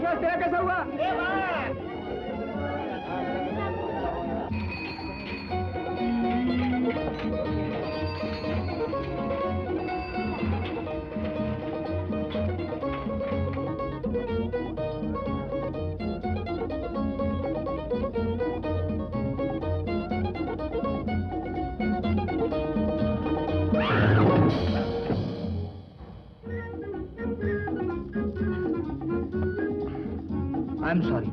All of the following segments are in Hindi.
यश तेरा कैसा हुआ? I'm sorry.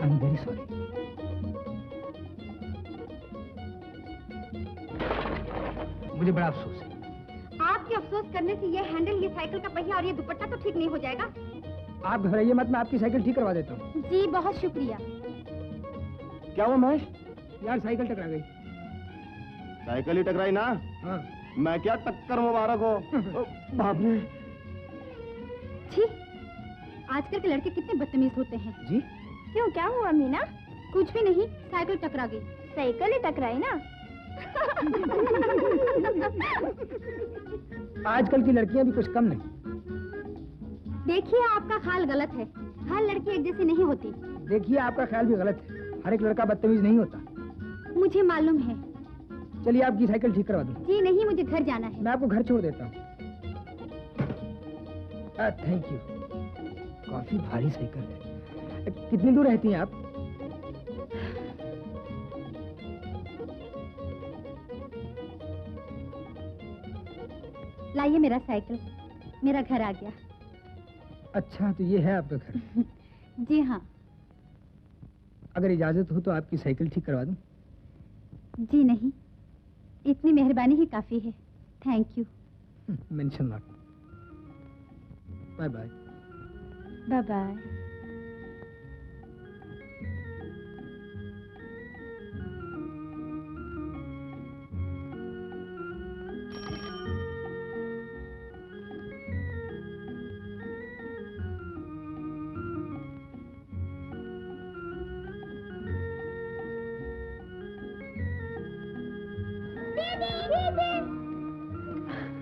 I'm very sorry. मुझे बड़ा अफसोस है। आपके अफसोस करने से ये हैंडल, ये साइकिल का पहिया और ये दुपट्टा तो ठीक नहीं हो जाएगा। आप घबराइए मत, मैं आपकी साइकिल ठीक करवा देता हूँ। जी बहुत शुक्रिया। क्या हुआ महेश? यार साइकिल टकरा गई। साइकिल ही टकराई ना? हाँ। मैं क्या टक्कर मुबारक हो। बाप रे। छी, आजकल के लड़के कितने बदतमीज होते हैं। जी? क्यों, क्या हुआ मीना? कुछ भी नहीं, साइकिल टकरा गई। साइकिल ही टकराई ना? आजकल की लड़कियां भी कुछ कम नहीं। देखिए आपका ख्याल गलत है, हर लड़की एक जैसी नहीं होती। देखिए आपका ख्याल भी गलत है, हर एक लड़का बदतमीज नहीं होता। मुझे मालूम है। चलिए आपकी साइकिल ठीक करवा दूं। जी नहीं, मुझे घर जाना है। मैं आपको घर छोड़ देता हूँ। Thank you. काफी भारी साइकिल है। कितनी दूर रहती हैं आप? लाइए मेरा साइकिल, मेरा घर आ गया। अच्छा, तो ये है आपका घर? जी हाँ। अगर इजाजत हो तो आपकी साइकिल ठीक करवा दूं? जी नहीं, इतनी मेहरबानी ही काफी है। Thank you. Mention not. Bye bye. Bye bye.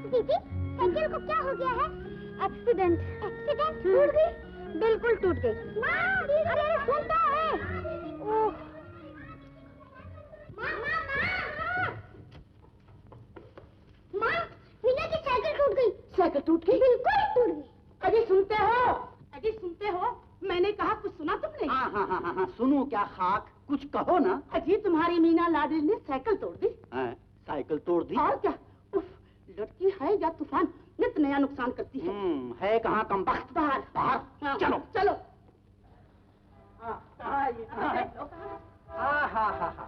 दीदी, साइकिल को क्या हो गया है? एक्सीडेंट। एक्सीडेंट? टूट गई? बिल्कुल टूट गई। माँ, अरे सुनता है। ओह। माँ, माँ, माँ, माँ, मीना की साइकिल टूट गई। साइकिल टूट गई? बिल्कुल टूट गई। अजी सुनते हो? अजी सुनते हो? मैंने कहा, कुछ सुना तुमने? हाँ हाँ हाँ हाँ, सुनू क्या खाक, कुछ कहो ना। अजी तुम्हारी मीना लाडली ने साइकिल तोड़ दी। साइकिल तोड़ दी? और क्या, उफ, लड़की है या तूफान, नित नया नुकसान करती है। है कहाँ कमबख्त? बाहर बाहर चलो चलो। हाँ हाँ हाँ हाँ,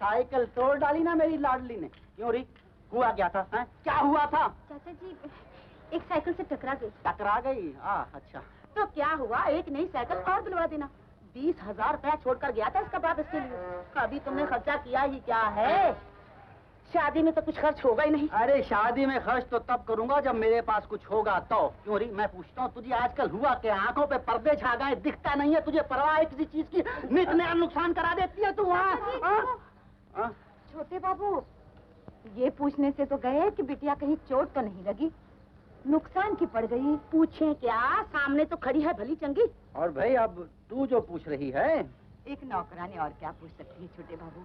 साइकिल तोड़ डाली ना मेरी लाडली ने। क्यों री, हुआ क्या था? क्या हुआ था? चाचा जी, एक साइकिल से टकरा गई। टकरा गई? अच्छा। तो क्या हुआ, एक नई साइकिल और दिलवा देना। 20,000 रुपया छोड़कर गया था इसका बाप इसके लिए। अभी तुमने खर्चा किया ही क्या है? शादी में तो कुछ खर्च होगा ही नहीं। अरे शादी में खर्च तो तब करूंगा जब मेरे पास कुछ होगा तो। क्यों री, मैं पूछता हूँ तुझे आजकल हुआ क्या? आंखों पे पर्दे छा गए, दिखता नहीं है, तुझे परवाह है किसी चीज की? नित नया नुकसान करा देती है तू। वहाँ छोटे बाबू, ये पूछने से तो गए कि बिटिया कहीं चोट तो नहीं लगी, नुकसान की पड़ गई। पूछे क्या, सामने तो खड़ी है भली चंगी। और भाई अब तू जो पूछ रही है। एक नौकरानी और क्या पूछ सकती है छोटे बाबू?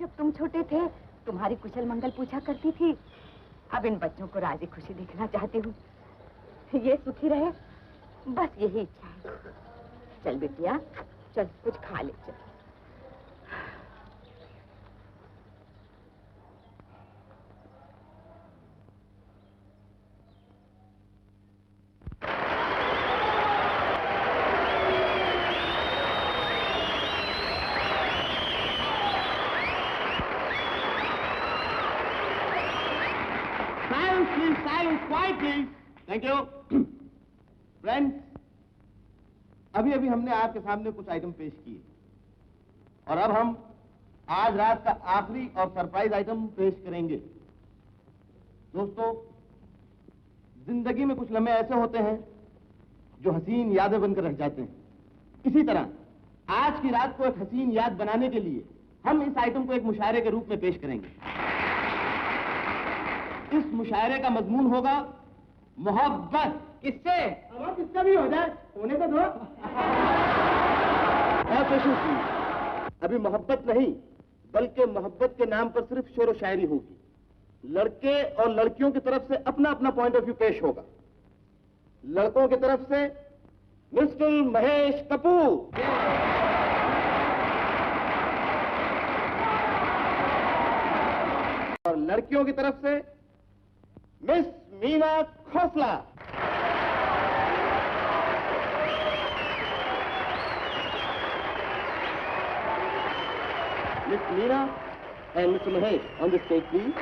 जब तुम छोटे थे तुम्हारी कुशल मंगल पूछा करती थी। अब इन बच्चों को राजी खुशी देखना चाहती हूँ, ये सुखी रहे, बस यही इच्छा है। चल बिटिया चल, कुछ खा ले चल। Thank you. फ्रेंड्स, अभी अभी हमने आपके सामने कुछ आइटम पेश किए और अब हम आज रात का आखिरी और सरप्राइज आइटम पेश करेंगे। दोस्तों, जिंदगी में कुछ लम्हे ऐसे होते हैं जो हसीन यादें बनकर रह जाते हैं। इसी तरह आज की रात को एक हसीन याद बनाने के लिए हम इस आइटम को एक मुशायरे के रूप में पेश करेंगे। इस मुशायरे का मजमून होगा मोहब्बत। किससे? अब किसका भी हो जाए, होने तो दो। अभी मोहब्बत नहीं, बल्कि मोहब्बत के नाम पर सिर्फ शेर व शायरी होगी। लड़के और लड़कियों की तरफ से अपना अपना पॉइंट ऑफ व्यू पेश होगा। लड़कों की तरफ से मिस्टर महेश कपूर, और लड़कियों की तरफ से miss Meena Khosla. Miss Meena and Mr. Mahesh on the stage, please.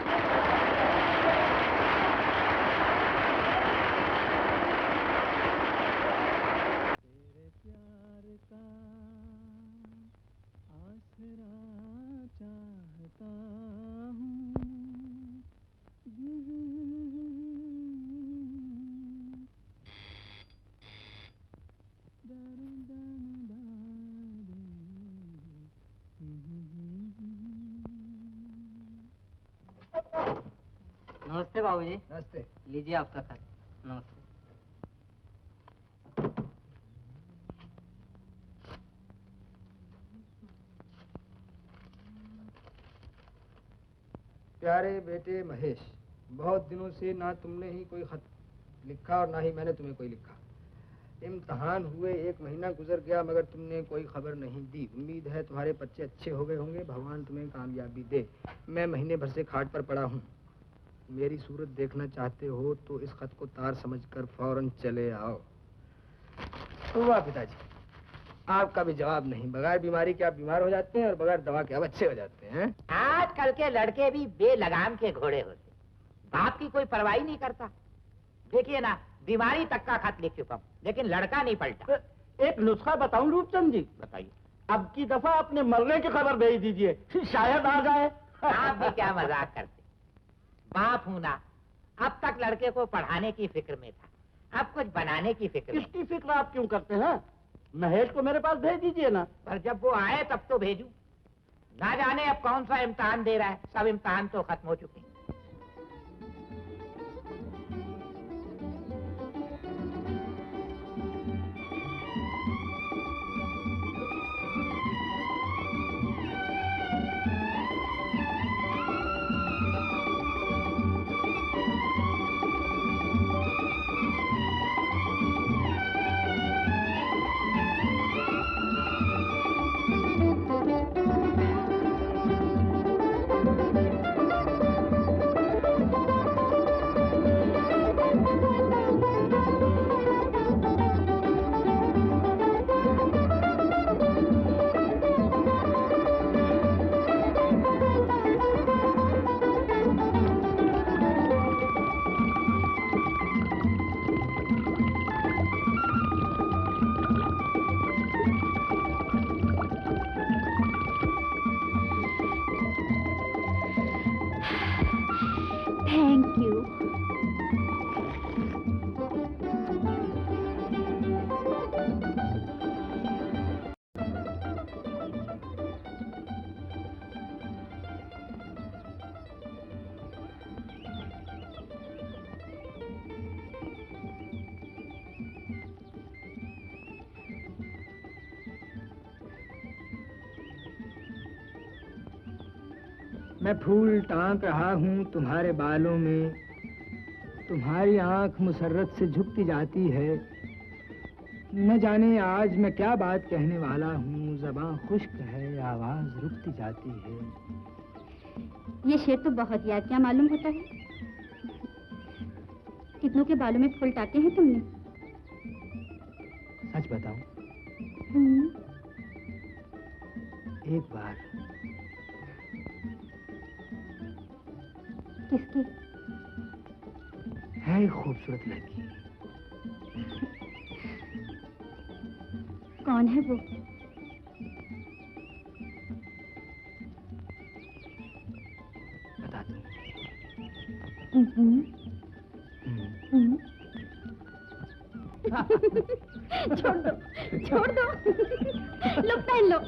नमस्ते बाबूजी। नमस्ते। लीजिए आपका खत। नमस्ते। प्यारे बेटे महेश, बहुत दिनों से ना तुमने ही कोई खत लिखा और ना ही मैंने तुम्हें कोई लिखा। इम्तहान हुए 1 महीना गुजर गया मगर तुमने कोई खबर नहीं दी। उम्मीद है तुम्हारे बच्चे अच्छे हो गए होंगे, भगवान तुम्हें कामयाबी दे। मैं महीने भर से खाट पर पड़ा हूँ। मेरी सूरत देखना चाहते हो तो इस खत को तार समझकर फौरन चले आओ। वाह पिताजी, आपका भी जवाब नहीं। बगैर बीमारी के आप बीमार हो जाते हैं और बगैर दवा के आप अच्छे हो जाते हैं। आजकल के लड़के भी बेलगाम के घोड़े होते, बाप की कोई परवाही नहीं करता। देखिए ना, बीमारी तक का खत लिख चुका हूँ लेकिन लड़का नहीं पलटा। एक नुस्खा बताऊं रूपचंद जी? बताइए। अब की दफा अपने मरने की खबर भेज दीजिए, शायद आ जाए। आप भी क्या मजाक करते, बाप हूं ना। अब तक लड़के को पढ़ाने की फिक्र में था, अब कुछ बनाने की फिक्र में। इसकी फिक्र आप क्यों करते हैं? महेश को मेरे पास भेज दीजिए ना। पर जब वो आए तब तो भेजूं। ना जाने अब कौन सा इम्तिहान दे रहा है, सब इम्तिहान तो खत्म हो चुके हैं। Thank you. मैं फूल टांक रहा हूँ तुम्हारे बालों में, तुम्हारी आंख मुसर्रत से झुकती जाती है। न जाने आज मैं क्या बात कहने वाला हूँ, ज़बां खुश्क है, आवाज़ रुकती जाती है। ये शेर तो बहुत याद क्या मालूम होता है। कितनों के बालों में फूल टाके हैं तुमने? सच बताऊं, एक बार। किसकी? है एक खूबसूरत लड़की। कौन है वो? बता दूं। छोड़ दो, छोड़ दो। लो पहन लो।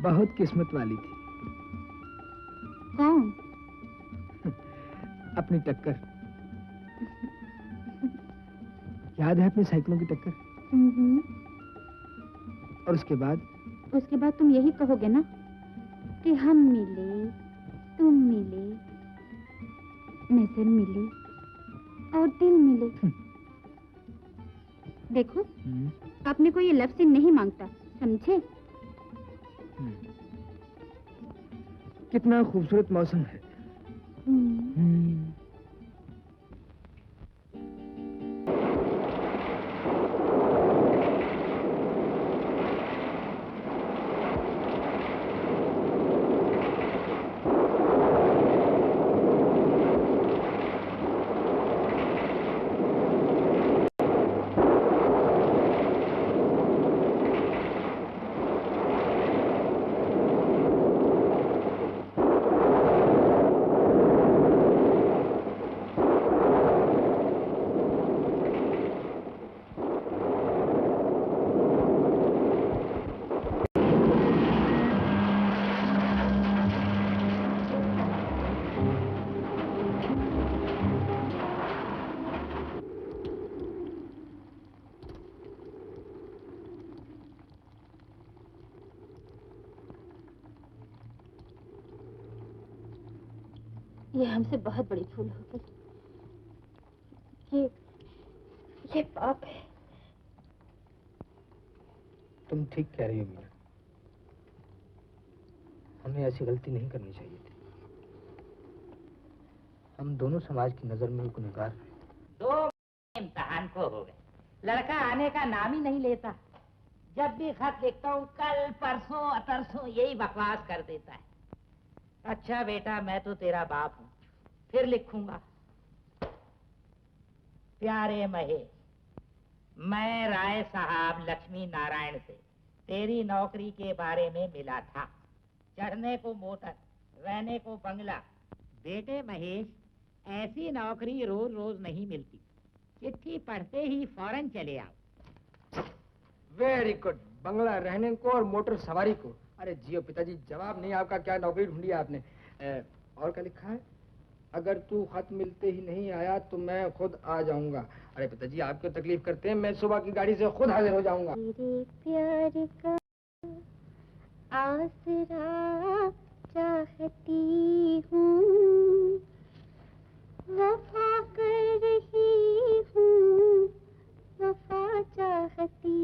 बहुत किस्मत वाली थी। कौन? अपनी टक्कर। याद है अपनी साइकिलों की टक्कर? और उसके बाद? उसके बाद तुम यही कहोगे ना कि हम मिले, तुम मिले, नजर मिली और दिल मिले। देखो, अपने को ये लफ्ज़ नहीं मांगता, समझे? कितना खूबसूरत मौसम है। ये हमसे बहुत बड़ी भूल हो गई। ये पाप है। तुम ठीक कह रही हो मीना। हमें ऐसी गलती नहीं करनी चाहिए थी। हम दोनों समाज की नजर में गुनहगार हैं। 2 इम्तिहान को हो गए, लड़का आने का नाम ही नहीं लेता। जब भी खत लिखता हूँ कल परसों अतरसों यही बकवास कर देता है। अच्छा बेटा, मैं तो तेरा बाप हूँ, फिर लिखूंगा। प्यारे महेश, मैं राय साहब लक्ष्मी नारायण से तेरी नौकरी के बारे में मिला था। चढ़ने को मोटर, रहने को बंगला। बेटे महेश, ऐसी नौकरी रोज रोज नहीं मिलती। चिट्ठी पढ़ते ही फौरन चले आओ। Very good. बंगला रहने को और मोटर सवारी को। अरे जियो पिताजी, जवाब नहीं आपका। क्या नौकरी ढूंढी आपने? और क्या लिखा है? अगर तू खत मिलते ही नहीं आया तो मैं खुद आ जाऊंगा। अरे पिताजी, आप क्यों तकलीफ करते हैं? मैं सुबह की गाड़ी से खुद हाजिर हो जाऊंगा। तेरे प्यार का आसरा चाहती हूँ, वफा कर रही हूँ, वफा चाहती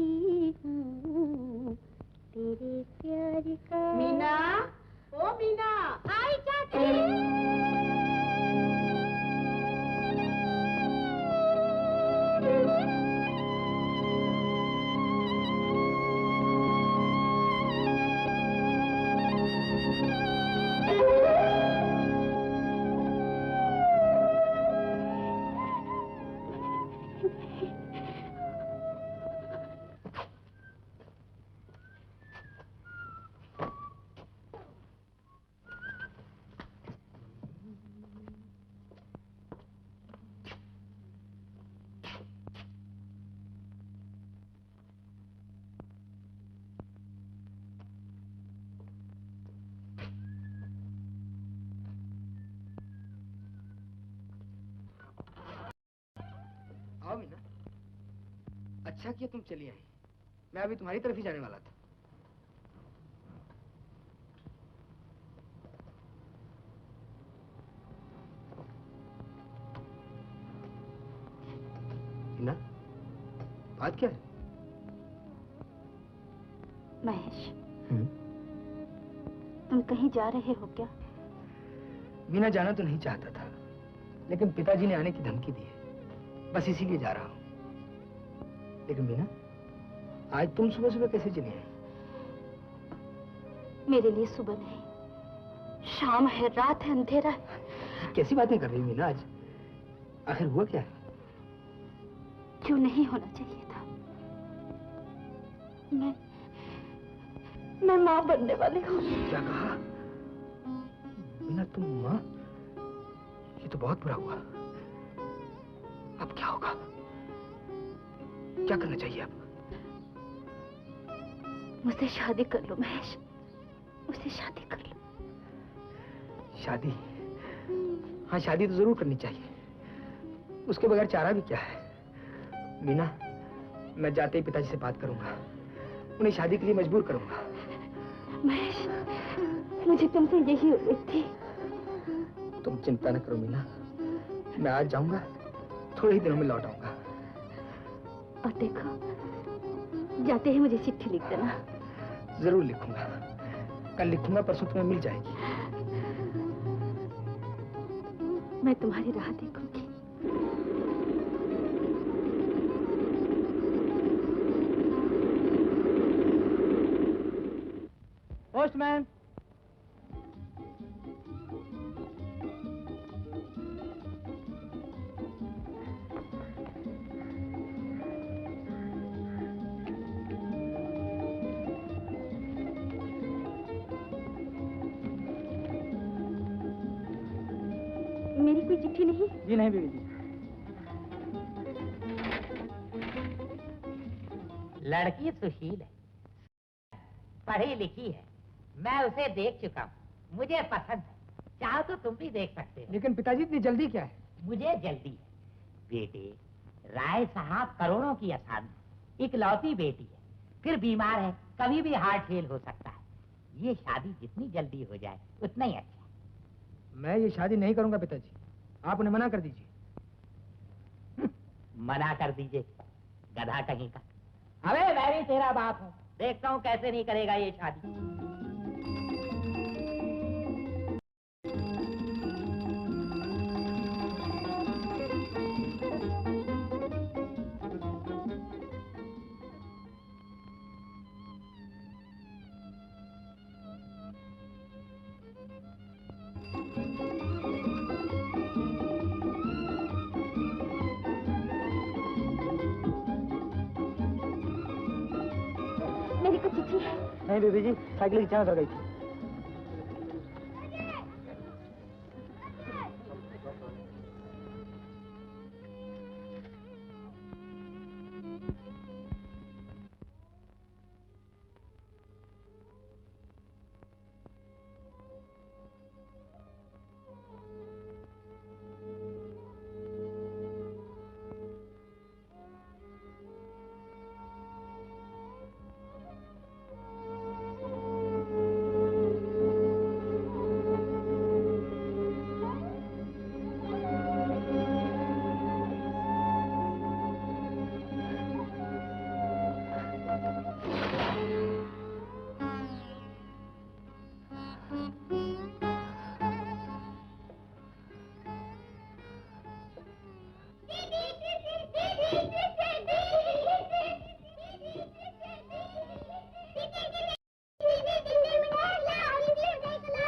हूँ, तेरे प्यार का। मीना, ओ मीना, आई चाची। आओ मीना। अच्छा किया तुम चली आई। मैं अभी तुम्हारी तरफ ही जाने वाला था। मीना, बात क्या है? महेश, तुम कहीं जा रहे हो क्या? मीना, जाना तो नहीं चाहता था, लेकिन पिताजी ने आने की धमकी दी है, बस इसीलिए जा रहा हूं। लेकिन मीना, आज तुम सुबह सुबह कैसे चली आई? मेरे लिए सुबह नहीं, शाम है, रात है, अंधेरा है। कैसी बातें कर रही मीना आज? आखिर हुआ क्या है? क्यों नहीं होना चाहिए था? मैं माँ बनने वाली हूँ। क्या कहा? मीना तुम माँ? ये तो बहुत बुरा हुआ। अब क्या होगा? क्या करना चाहिए अब? मुझसे शादी कर लो महेश, मुझसे शादी कर लो। शादी? हाँ, शादी तो जरूर करनी चाहिए। उसके बगैर चारा भी क्या है? मीना, मैं जाते ही पिताजी से बात करूंगा, उन्हें शादी के लिए मजबूर करूंगा। महेश, मुझे तुमसे यही उम्मीद थी। तुम चिंता न करो मीना, मैं आज जाऊंगा, थोड़े ही दिनों में लौट आऊंगा। और देखो, जाते ही मुझे चिट्ठी लिख देना। जरूर लिखूंगा, कल लिखूंगा, परसों तुम्हें मिल जाएगी। मैं तुम्हारी राह देखूंगी। पोस्टमैन। मेरी कोई चिट्ठी नहीं? जी नहीं बीवी जी। लड़की सुशील है, पढ़ी लिखी है, मैं उसे देख चुका हूँ, मुझे पसंद है। चाहो तो तुम भी देख सकते हो। लेकिन पिताजी इतनी जल्दी क्या है? मुझे जल्दी है बेटे। राय साहब करोड़ों की आसामी, इकलौती बेटी है, फिर बीमार है, कभी भी हार्ट फेल हो सकता है। ये शादी जितनी जल्दी हो जाए उतना ही अच्छा। मैं ये शादी नहीं करूंगा पिताजी, आप उन्हें मना कर दीजिए। मना कर दीजिए, गधा कहीं का। अबे मैं भी तेरा बाप हूँ, देखता हूँ कैसे नहीं करेगा ये शादी। मेरी कोई चिट्ठी है? नहीं बीवी जी, साइकिल की चैन उतर गई थी।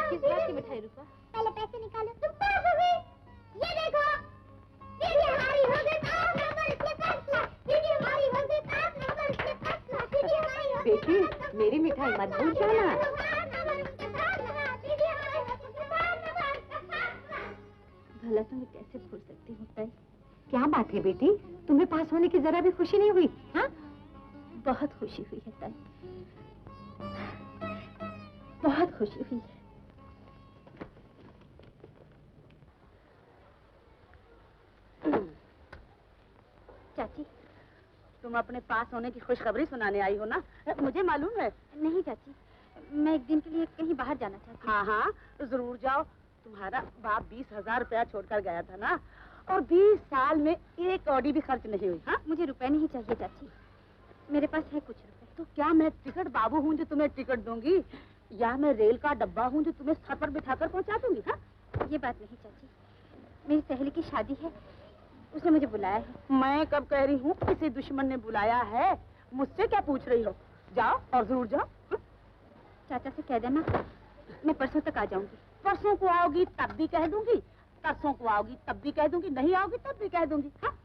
किस बात की मिठाई रूपा? पहले पैसे निकालो। तुम पास हो गए। ये देखो, दीदी हमारी हो गई पास, नंबर इसके फैसला। दीदी हमारी हो गई पास, नंबर इसके फैसला। दीदी हमारी हो गई बेटी, मेरी मिठाई मत भूल जाना। भला तुम्हें कैसे भूल सकती हूँ ताई? क्या बात है बेटी, तुम्हें पास होने की जरा भी खुशी नहीं हुई? हाँ, बहुत खुशी हुई है ताई, बहुत खुशी हुई है। चाची, तुम अपने पास होने की खुशखबरी सुनाने आई हो ना? मुझे मालूम है। नहीं चाची, मैं एक दिन के लिए कहीं बाहर जाना चाहती हूँ। हाँ हाँ, जरूर जाओ। तुम्हारा बाप 20,000 रुपया छोड़कर गया था ना, और 20 साल में एक कौड़ी भी खर्च नहीं हुई। हाँ, मुझे रुपए नहीं चाहिए चाची, मेरे पास है कुछ रुपए। तो क्या मैं टिकट बाबू हूँ जो तुम्हें टिकट दूंगी, या मैं रेल का डब्बा हूँ जो तुम्हें सर पर बिठाकर पहुँचा दूंगी? हाँ, ये बात नहीं चाची, मेरी सहेली की शादी है, उसने मुझे बुलाया है। मैं कब कह रही हूँ किसी दुश्मन ने बुलाया है? मुझसे क्या पूछ रही हो? जाओ और जरूर जाओ। चाचा से कह देना मैं परसों तक आ जाऊंगी। परसों को आओगी तब भी कह दूंगी, तरसों को आओगी तब भी कह दूंगी, नहीं आओगी तब भी कह दूंगी। हाँ?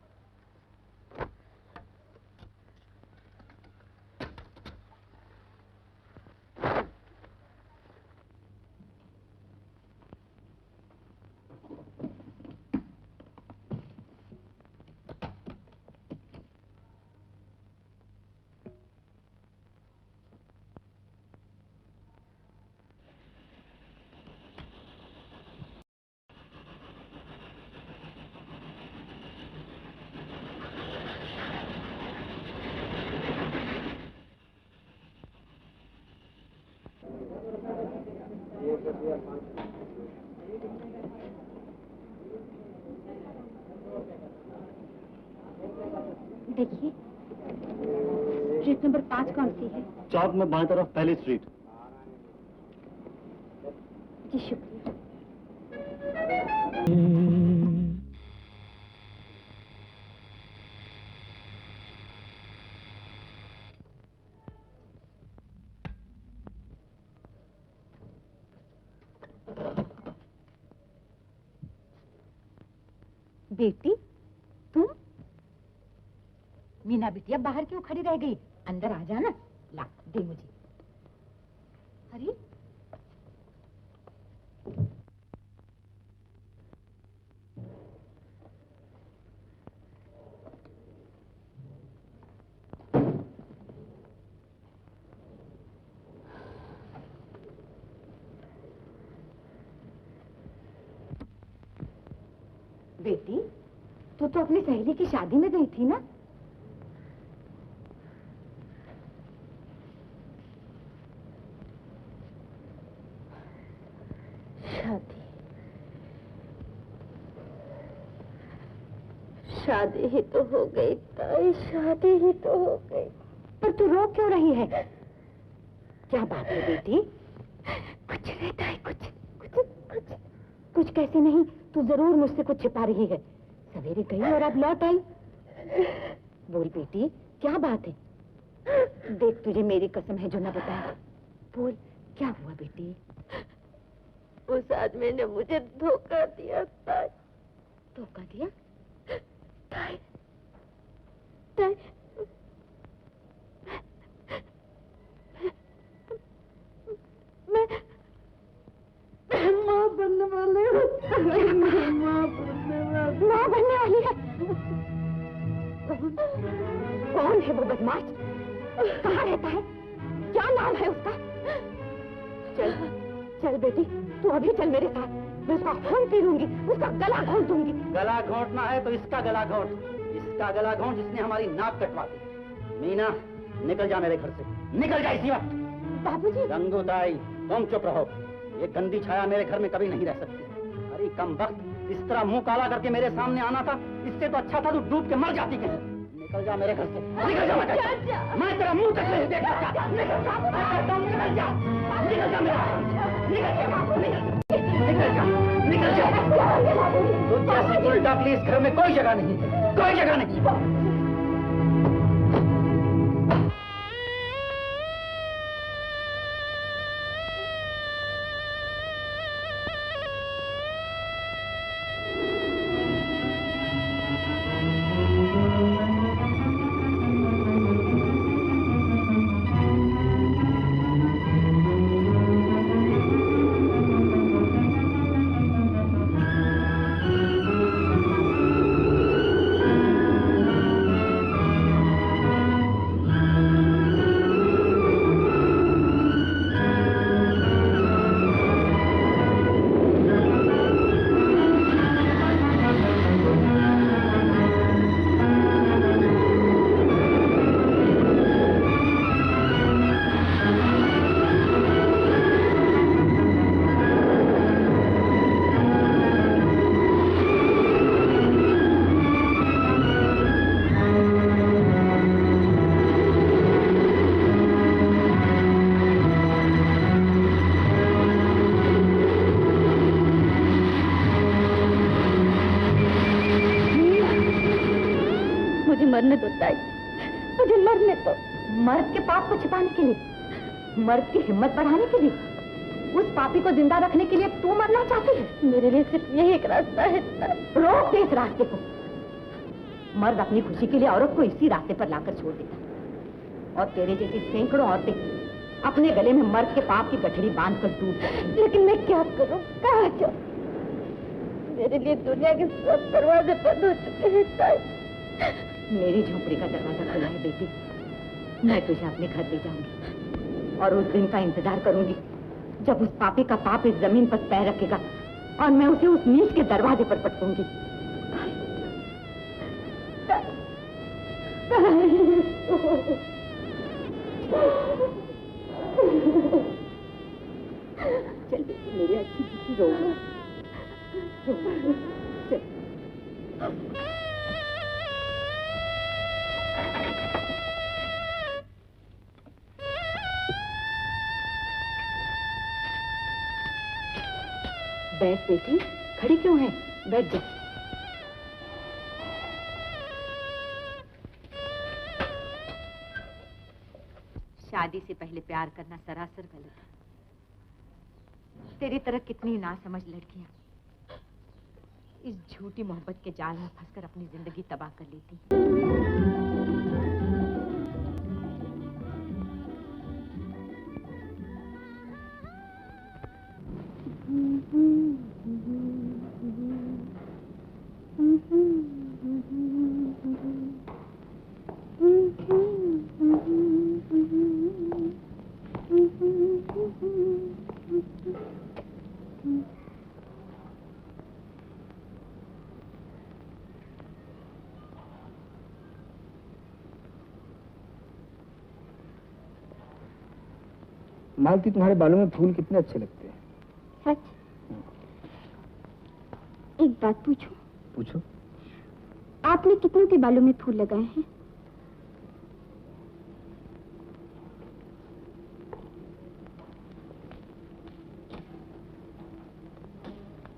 देखिए, स्ट्रीट नंबर 5 कौन सी है? चौक में बाएं तरफ पहली स्ट्रीट। जी शुक्रिया। बेटी, तुम? मीना बिटिया बाहर क्यों खड़ी रह गई? अंदर आ जाना। ला दे मुझे। अरे बेटी, तू तो अपनी सहेली की शादी में गई थी ना? शादी ही तो हो गई ताई, शादी ही तो हो गई। पर तू रो क्यों रही है? क्या बात है बेटी? कुछ नहीं ताई, कुछ कुछ कुछ कुछ कैसे नहीं? तू जरूर मुझसे कुछ छिपा रही है। सवेरे गई और अब लौट आई। बोल बेटी, क्या बात है? देख, तुझे मेरी कसम है जो न बताया। बोल, क्या हुआ बेटी? उस आदमी ने मुझे धोखा दिया ताई। धोखा दिया? ताई, ताई, मैं माँ बनने वाली हूँ। माँ बनने वाली है? कौन है वो बदमाश? कहाँ रहता है? क्या नाम है उसका? चल चल बेटी, तू अभी चल मेरे साथ। मैं उसका खून पी लूंगी, उसका गला घोंट दूंगी। गला घोंटना है तो इसका गला घोंट, इसका गला घोंट जिसने हमारी नाक कटवा दी। मीना, निकल जा मेरे घर से, निकल जा इसी वक्त। बाबूजी। गंगूताई, तुम चुप रहो। ये गंदी छाया मेरे घर में कभी नहीं रह सकती। अरे कम वक्त, इस तरह मुंह काला करके मेरे सामने आना था, इससे तो अच्छा था तू डूब के मर जाती कहीं। निकल जा मेरे घर से, निकल जा। मैं तेरा मुंह तक नहीं देख सकता। निकल जा, निकल जा, निकल जा मेरा, निकल जा, निकल जा। तुझ जैसी उल्टा प्लीज घर में कोई जगह नहीं, कोई जगह नहीं। मरने दो ताई, मुझे मरने दो। मर्द के पाप को छिपाने के लिए, मर्द की हिम्मत बढ़ाने के लिए। उस पापी को जिंदा रखने के लिए तू मरना चाहती है? मेरे लिए सिर्फ यही एक रास्ता है। रोक दे इस रास्ते को। मर्द अपनी खुशी के लिए औरत को इसी रास्ते पर लाकर छोड़ देता, और तेरे जैसी सैकड़ों औरतें अपने गले में मर्द के पाप की गठड़ी बांध कर डूब जाती। लेकिन मैं क्या करूं, कहाँ जाऊं? मेरे लिए दुनिया के सब दरवाजे बंद हो चुके हैं। मेरी झोपड़ी का दरवाजा खुला है बेटी। मैं तुझे अपने घर ले जाऊंगी और उस दिन का इंतजार करूंगी जब उस पापी का पाप इस जमीन पर पैर रखेगा और मैं उसे उस नीच के दरवाजे पर पटकूंगी। चल बेटी मेरी अच्छी बेटी, रो चल। बैठ बेटी, खड़ी क्यों है? बैठ जा। शादी से पहले प्यार करना सरासर गलत है। तेरी तरह कितनी नासमझ लड़कियां इस झूठी मोहब्बत के जाल में फंसकर अपनी जिंदगी तबाह कर लेती। मालती, तुम्हारे बालों में फूल कितने अच्छे लगते हैं। सच? एक बात पूछूं? पूछो। आपने कितनों के बालों में फूल लगाए हैं?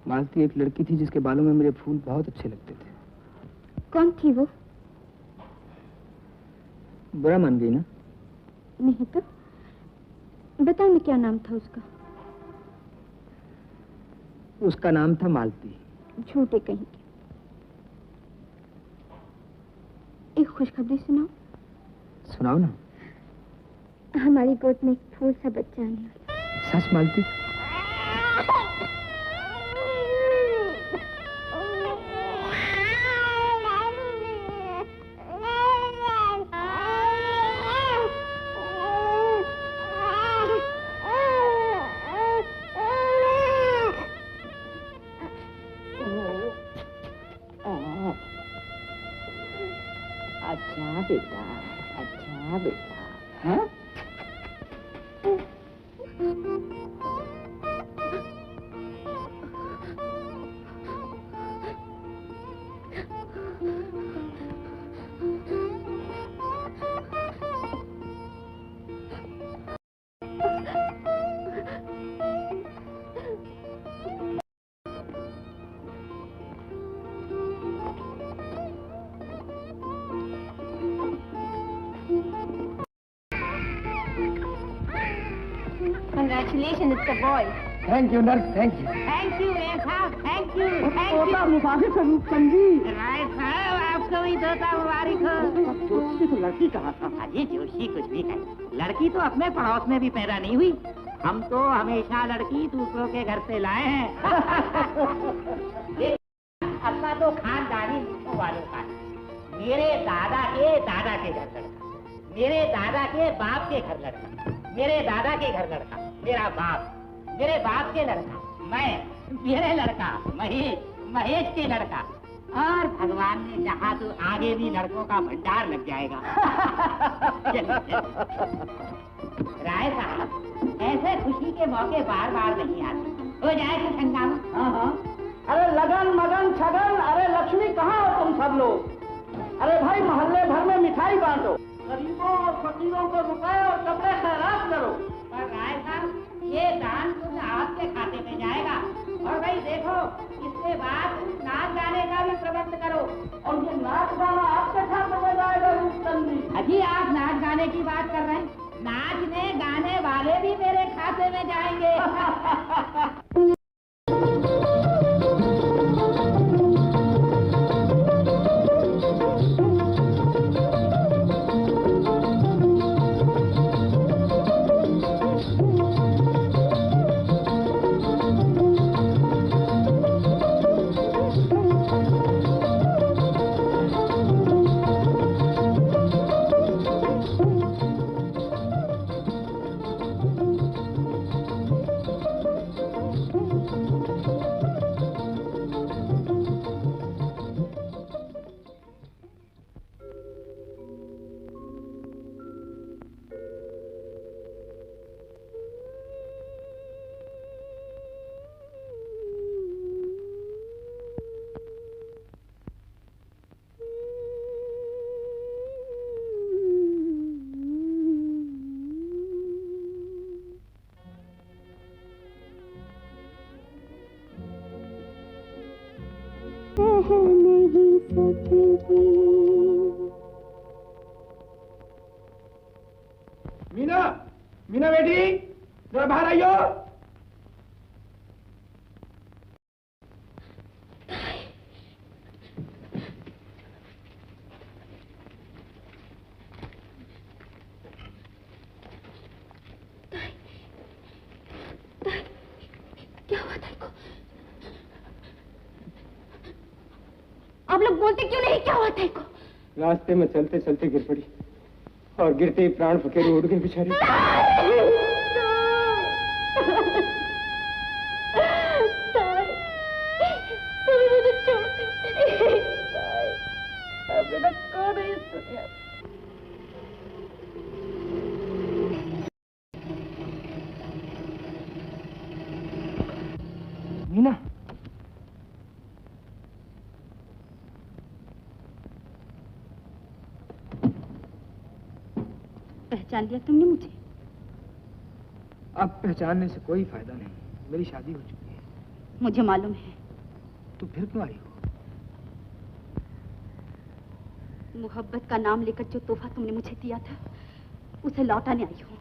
मालती, एक लड़की थी जिसके बालों में मेरे फूल बहुत अच्छे लगते थे। कौन थी वो? बुरा मान गई ना? नहीं तो बताओ ना, क्या नाम था उसका? उसका नाम था मालती। झूठे कहीं के। एक खुशखबरी सुनाओ। सुनाओ ना। हमारी गोद में एक फूल सा बच्चा आने वाला। सच मालती? अच्छा बेटा, अच्छा बेटा। हाँ? Congratulations, it's a boy. Thank you nurse, thank you. Thank you, साहब, thank you, thank you. राय साहब, आपको भी तोता मुबारक हो। जोशी तो लड़की कहा था। अजी जोशी कुछ भी कहे, लड़की तो अपने पड़ोस में भी पैदा नहीं हुई। हम तो हमेशा लड़की दूसरों के घर से लाए हैं। अपना तो खानदानी रिश्तों वालों का है। मेरे दादा के घर लड़का, मेरे दादा के बाप के घर लड़का, मेरे दादा के घर लड़का, मेरा बाप, मेरे बाप के लड़का, मैं, मेरे लड़का महेश के लड़का, और भगवान ने चाहा तो आगे भी लड़कों का भंडार लग जाएगा। राय साहब, ऐसे खुशी के मौके बार बार नहीं आते। हो जाए कुछ हंगामा। हाँ। अरे लगन मगन छगन, अरे लक्ष्मी कहाँ हो तुम सब लोग? अरे भाई मोहल्ले भर में मिठाई बांटो, गरीबों और फकीरों को रुपए और कपड़े खैरात करो। पर राय साहब, ये दान तुम आपके खाते में जाएगा। और भाई देखो, इसके बाद नाच गाने का भी प्रबंध करो। और ये नाच गाना आपके खाते में जाएगा रूपचंद जी? अजी आप नाच गाने की बात कर रहे हैं, नाचने गाने वाले भी मेरे खाते में जाएंगे। मीना, मीना बेटी, जरा बाहर आइयो। क्या हुआ ताई को? आप लोग बोलते क्यों नहीं? क्या हुआ ताई को? रास्ते में चलते चलते गिर पड़ी और गिरते ही प्राण फकेरे उड़ गए बेचारी। मुझे छोड़ दो। मेरा कौन नहीं सुने। मीना, पहचान लिया तुमने मुझे? अब पहचानने से कोई फायदा नहीं, मेरी शादी हो चुकी है। मुझे मालूम है। तो फिर क्यों आई हो? मोहब्बत का नाम लेकर जो तोहफा तुमने मुझे दिया था उसे लौटाने आई हूँ।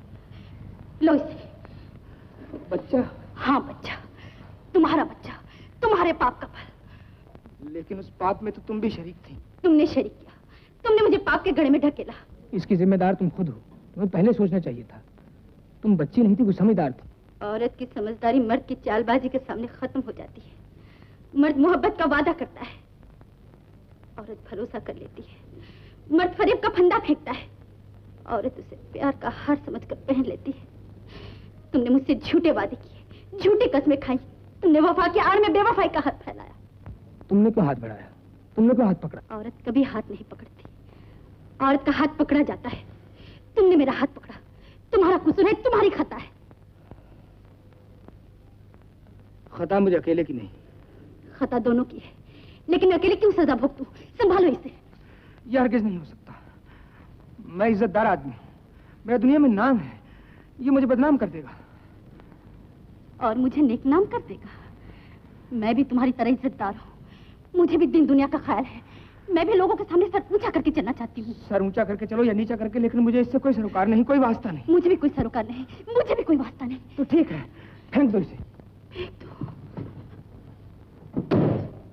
लो इसे। बच्चा? हाँ बच्चा, तुम्हारा बच्चा, तुम्हारे पाप का फल। लेकिन उस पाप में तो तुम भी शरीक थी। तुमने शरीक किया, तुमने मुझे पाप के गड्ढे में ढकेला। इसकी जिम्मेदार तुम खुद हो, तुम्हें पहले सोचना चाहिए था। तुम बच्ची नहीं थी, वो समझदार थी। औरत की समझदारी मर्द की चालबाजी के सामने खत्म हो जाती है। मर्द मोहब्बत का वादा करता है, औरत भरोसा कर लेती है। मर्द फरेब का फंदा फेंकता है, औरत उसे प्यार का हार समझकर पहन लेती है। तुमने मुझसे झूठे वादे किए, झूठी कस्में खाई। तुमने वफा की आड़ में बेवफाई का हाथ फैलाया। तुमने क्यों हाथ बढ़ाया? तुमने क्यों हाथ पकड़ा? औरत कभी हाथ नहीं पकड़ती, औरत का हाथ पकड़ा जाता है। तुमने मेरा हाथ पकड़ा, तुम्हारा कसूर है, तुम्हारी खता है। खता मुझे अकेले की नहीं। खता दोनों की है, लेकिन मैं अकेले क्यों सजा भुगतूं? संभालो इसे। यह हरगिज नहीं हो सकता। मैं इज्जतदार आदमी हूँ, मेरा दुनिया में नाम है। ये मुझे बदनाम कर देगा। और मुझे नेकनाम कर देगा। मैं भी तुम्हारी तरह इज्जतदार हूँ, मुझे भी दिन दुनिया का ख्याल है। मैं भी लोगों के सामने सर ऊंचा करके चलना चाहती हूँ। सर ऊंचा करके चलो या नीचा करके, लेकिन मुझे इससे कोई सरोकार नहीं, कोई वास्ता नहीं। मुझे भी कोई सरोकार नहीं, मुझे भी कोई वास्ता नहीं। तो ठीक है, फेंक दो इसे। फेंक दो?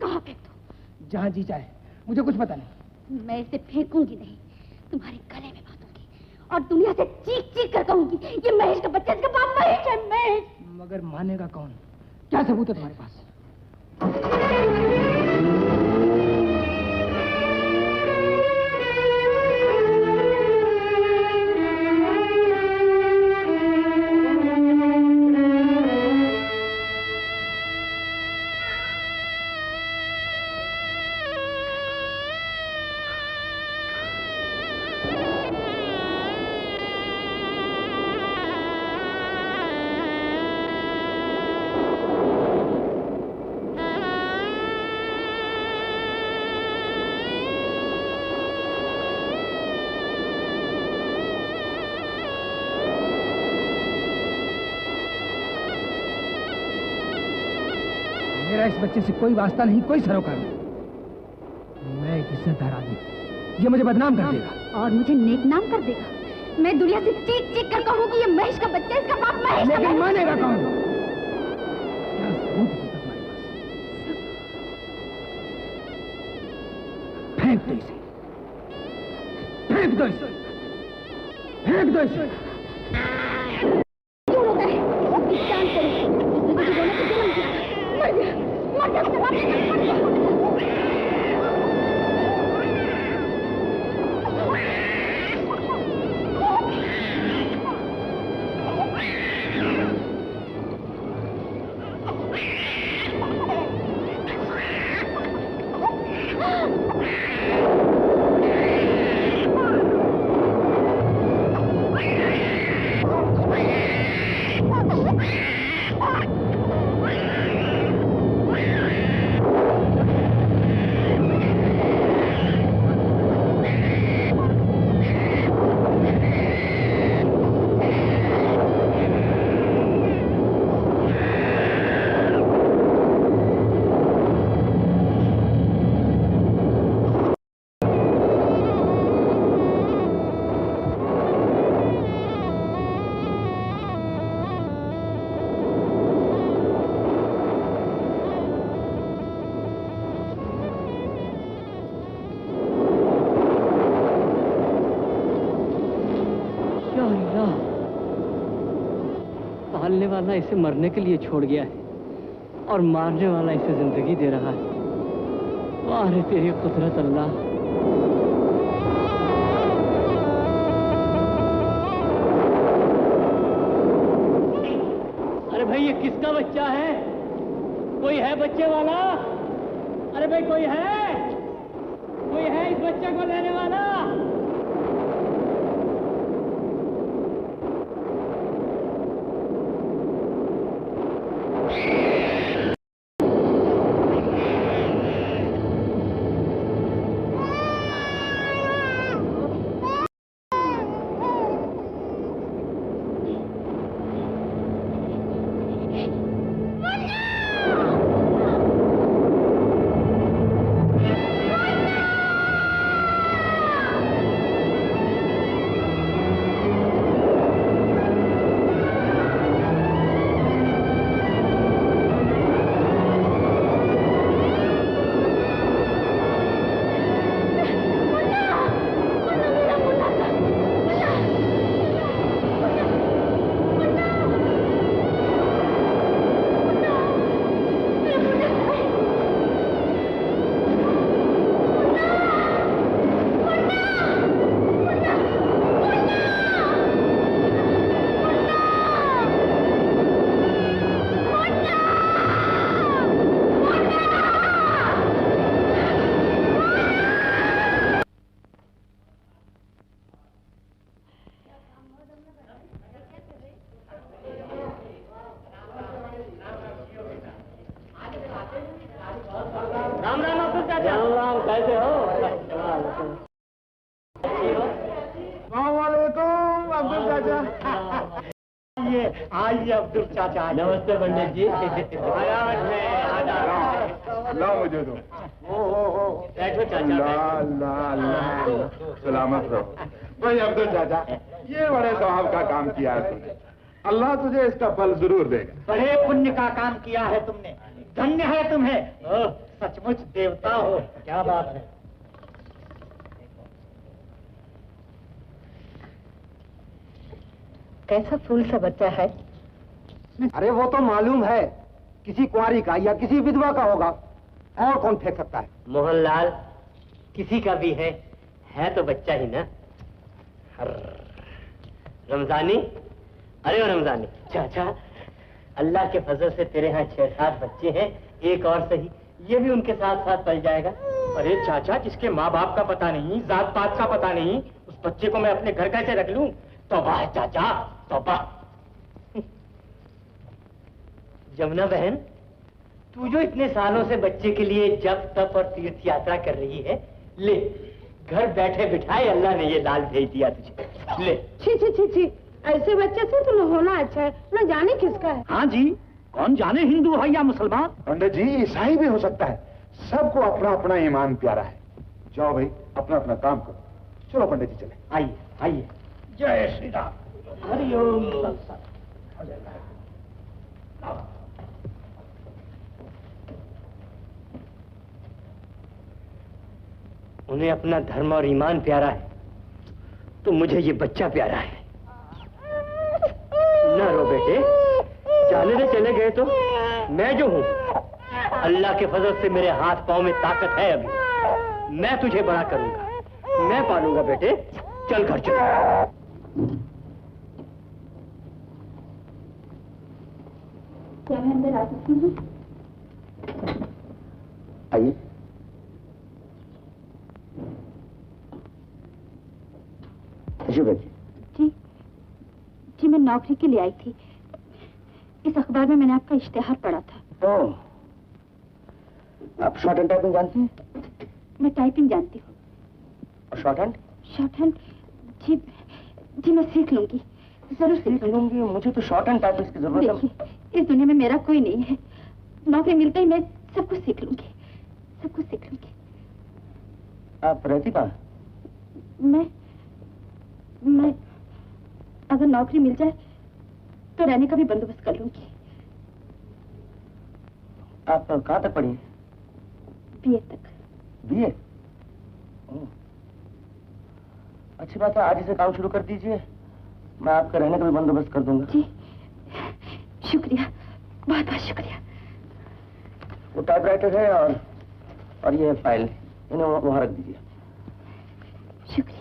कहाँ फेंक दो? जहाँ जी चाहे, मुझे कुछ पता नहीं। मैं इसे फेंकूंगी नहीं, तुम्हारे गले में बांधूंगी और दुनिया से चीख चीख कर कहूंगी, ये महेश का बच्चा, इसका बाप महेश है। महेश। मगर मानेगा कौन? क्या सबूत है तुम्हारे पास? मेरा इस बच्चे से कोई वास्ता नहीं, कोई सरोकार नहीं। मैं एक इज्जतदार आदमी, ये मुझे बदनाम कर देगा। और मुझे नेकनाम कर देगा। मैं दुनिया से चीख चीख कर कहूँ कि ये महेश का बच्चा, इसका बाप महेश। लेकिन मानेगा कौन? फेंक दो इसे, फेंक दो इसे, फेंक दो इसे। क्यों रोता है? इस जान करो, मुझे दोनों को जन्म दिया, मर गया, मर गया, मर गया। पालने वाला इसे मरने के लिए छोड़ गया है और मारने वाला इसे जिंदगी दे रहा है। वाह रे तेरी कुदरत अल्लाह। अरे भाई ये किसका बच्चा है? कोई है बच्चे वाला? अरे भाई कोई है? कोई है इस बच्चे को लेने वाला? आइए अब्दुल चाचा। नमस्ते पंडित जी। ला मुझे दो। बैठो चाचा। सलामत रहो। भाई अब्दुल चाचा, ये बड़े सवाब का काम किया है तुमने। अल्लाह तुझे इसका फल जरूर देगा। बड़े पुण्य का काम किया है तुमने, धन्य है तुम्हें। सचमुच देवता हो। क्या बात है। कैसा फूल सा बच्चा है? अरे वो तो मालूम है, किसी कुंवारी का या किसी विधवा का होगा, और कौन फेंक सकता है? मोहनलाल, किसी का भी है तो बच्चा ही ना। रमजानी, अरे रमजानी चाचा, अल्लाह के फजल से तेरे यहाँ 6-7 बच्चे हैं, एक और सही, ये भी उनके साथ साथ पल जाएगा। अरे चाचा, जिसके माँ बाप का पता नहीं, जात पात का पता नहीं, उस बच्चे को मैं अपने घर कैसे रख लूं? तौबा है चाचा, तौबा। जमुना बहन, तू जो इतने सालों से बच्चे के लिए जप तप और तीर्थ यात्रा कर रही है, ले घर बैठे बिठाए अल्लाह ने ये लाल भेज दिया तुझे। ले। छी छी छी छी, ऐसे बच्चे से तो होना अच्छा है, न जाने किसका है। हाँ जी, कौन जाने हिंदू है या मुसलमान। पंडित जी, ईसाई भी हो सकता है, सबको अपना अपना ईमान प्यारा है। जाओ भाई, अपना अपना काम करो। चलो पंडित जी चले। आइए आइए। जय श्री राम। हरिओम तत्सत। उन्हें अपना धर्म और ईमान प्यारा है तो मुझे ये बच्चा प्यारा है। ना रो बेटे, जाने से चले गए तो मैं जो हूं, अल्लाह के फजल से मेरे हाथ पांव में ताकत है अभी। मैं तुझे बड़ा करूंगा, मैं पालूंगा बेटे। चल घर चल। क्या मैं अंदर आ सकती हूँ? आइए। जी जी, मैं नौकरी के लिए आई थी। इस अखबार में मैंने आपका इश्तिहार पढ़ा था। ओह, आप शॉर्ट हैंड टाइपिंग जानती हैं? मैं टाइपिंग जानती हूँ। और शॉर्ट हैंड? Shorthand? जी जी, मैं सीख लूंगी, जरूर सीख लूंगी। मुझे तो शॉर्ट हैंड टाइपिंग की जरूरत है। देखिए, इस दुनिया में मेरा कोई नहीं है। नौकरी मिलते ही मैं सब कुछ सीख लूंगी, सब कुछ सीख लूंगी। आप रहती कहाँ? मैं अगर नौकरी मिल जाए तो रहने का भी बंदोबस्त कर लूंगी। आप कहाँ तक पढ़ी? बीए तक। बीए? अच्छी बात है, आज ही से काम शुरू कर दीजिए। मैं आपका रहने का भी बंदोबस्त कर दूंगा। जी, शुक्रिया, बहुत बहुत शुक्रिया। वो टाइपराइटर है और ये फाइल, इन्हें वहां रख दीजिए। शुक्रिया।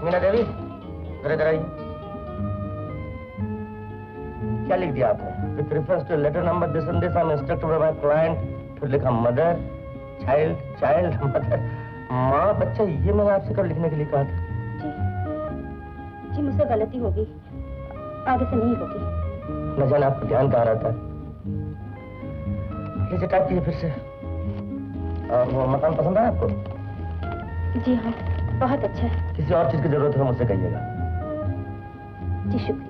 मीना देवी, जरा इधर आइए। क्या लिख दिया आपने? With reference to letter number this and this, I'm instructed by my client। फिर लिखा मदर, चाइल्ड, मदर, माँ, बच्चा। ये मैंने आपसे कब लिखने के लिए कहा था? जी मुझसे गलती होगी, आगे से नहीं होगी। न जाने आपको ध्यान कहाँ रहता है। लीजिए, टाइप कीजिए फिर से। और वो मकान पसंद आया आपको? जी हाँ, बहुत अच्छा है। किसी और चीज की जरूरत है मुझसे कहिएगा। जी शुक्रिया।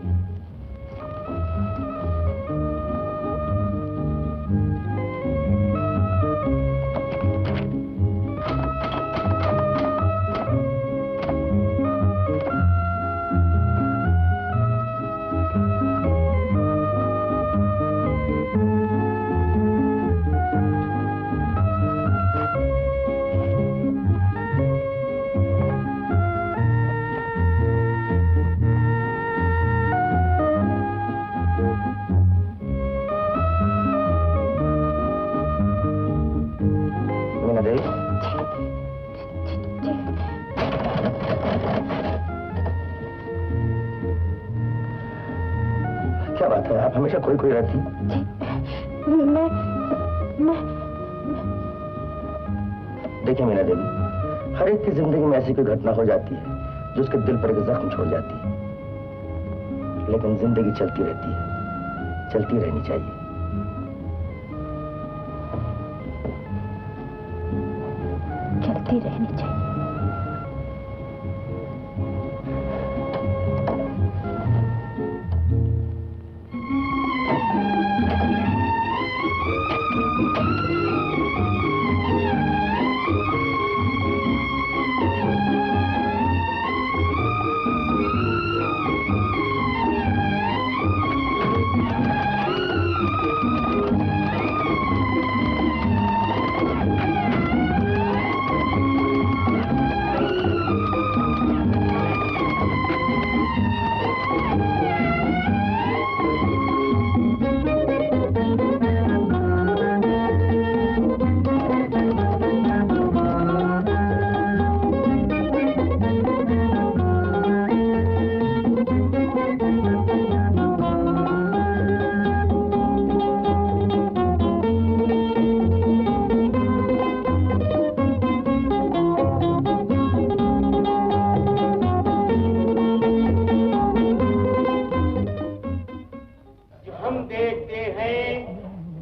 क्या बात है, आप हमेशा खोई खोई रहती? मैं देखिए मीना देवी, हर एक की जिंदगी में ऐसी कोई घटना हो जाती है जो उसके दिल पर एक जख्म छोड़ जाती है, लेकिन जिंदगी चलती रहती है, चलती रहनी चाहिए। चलती रहनी चाहिए।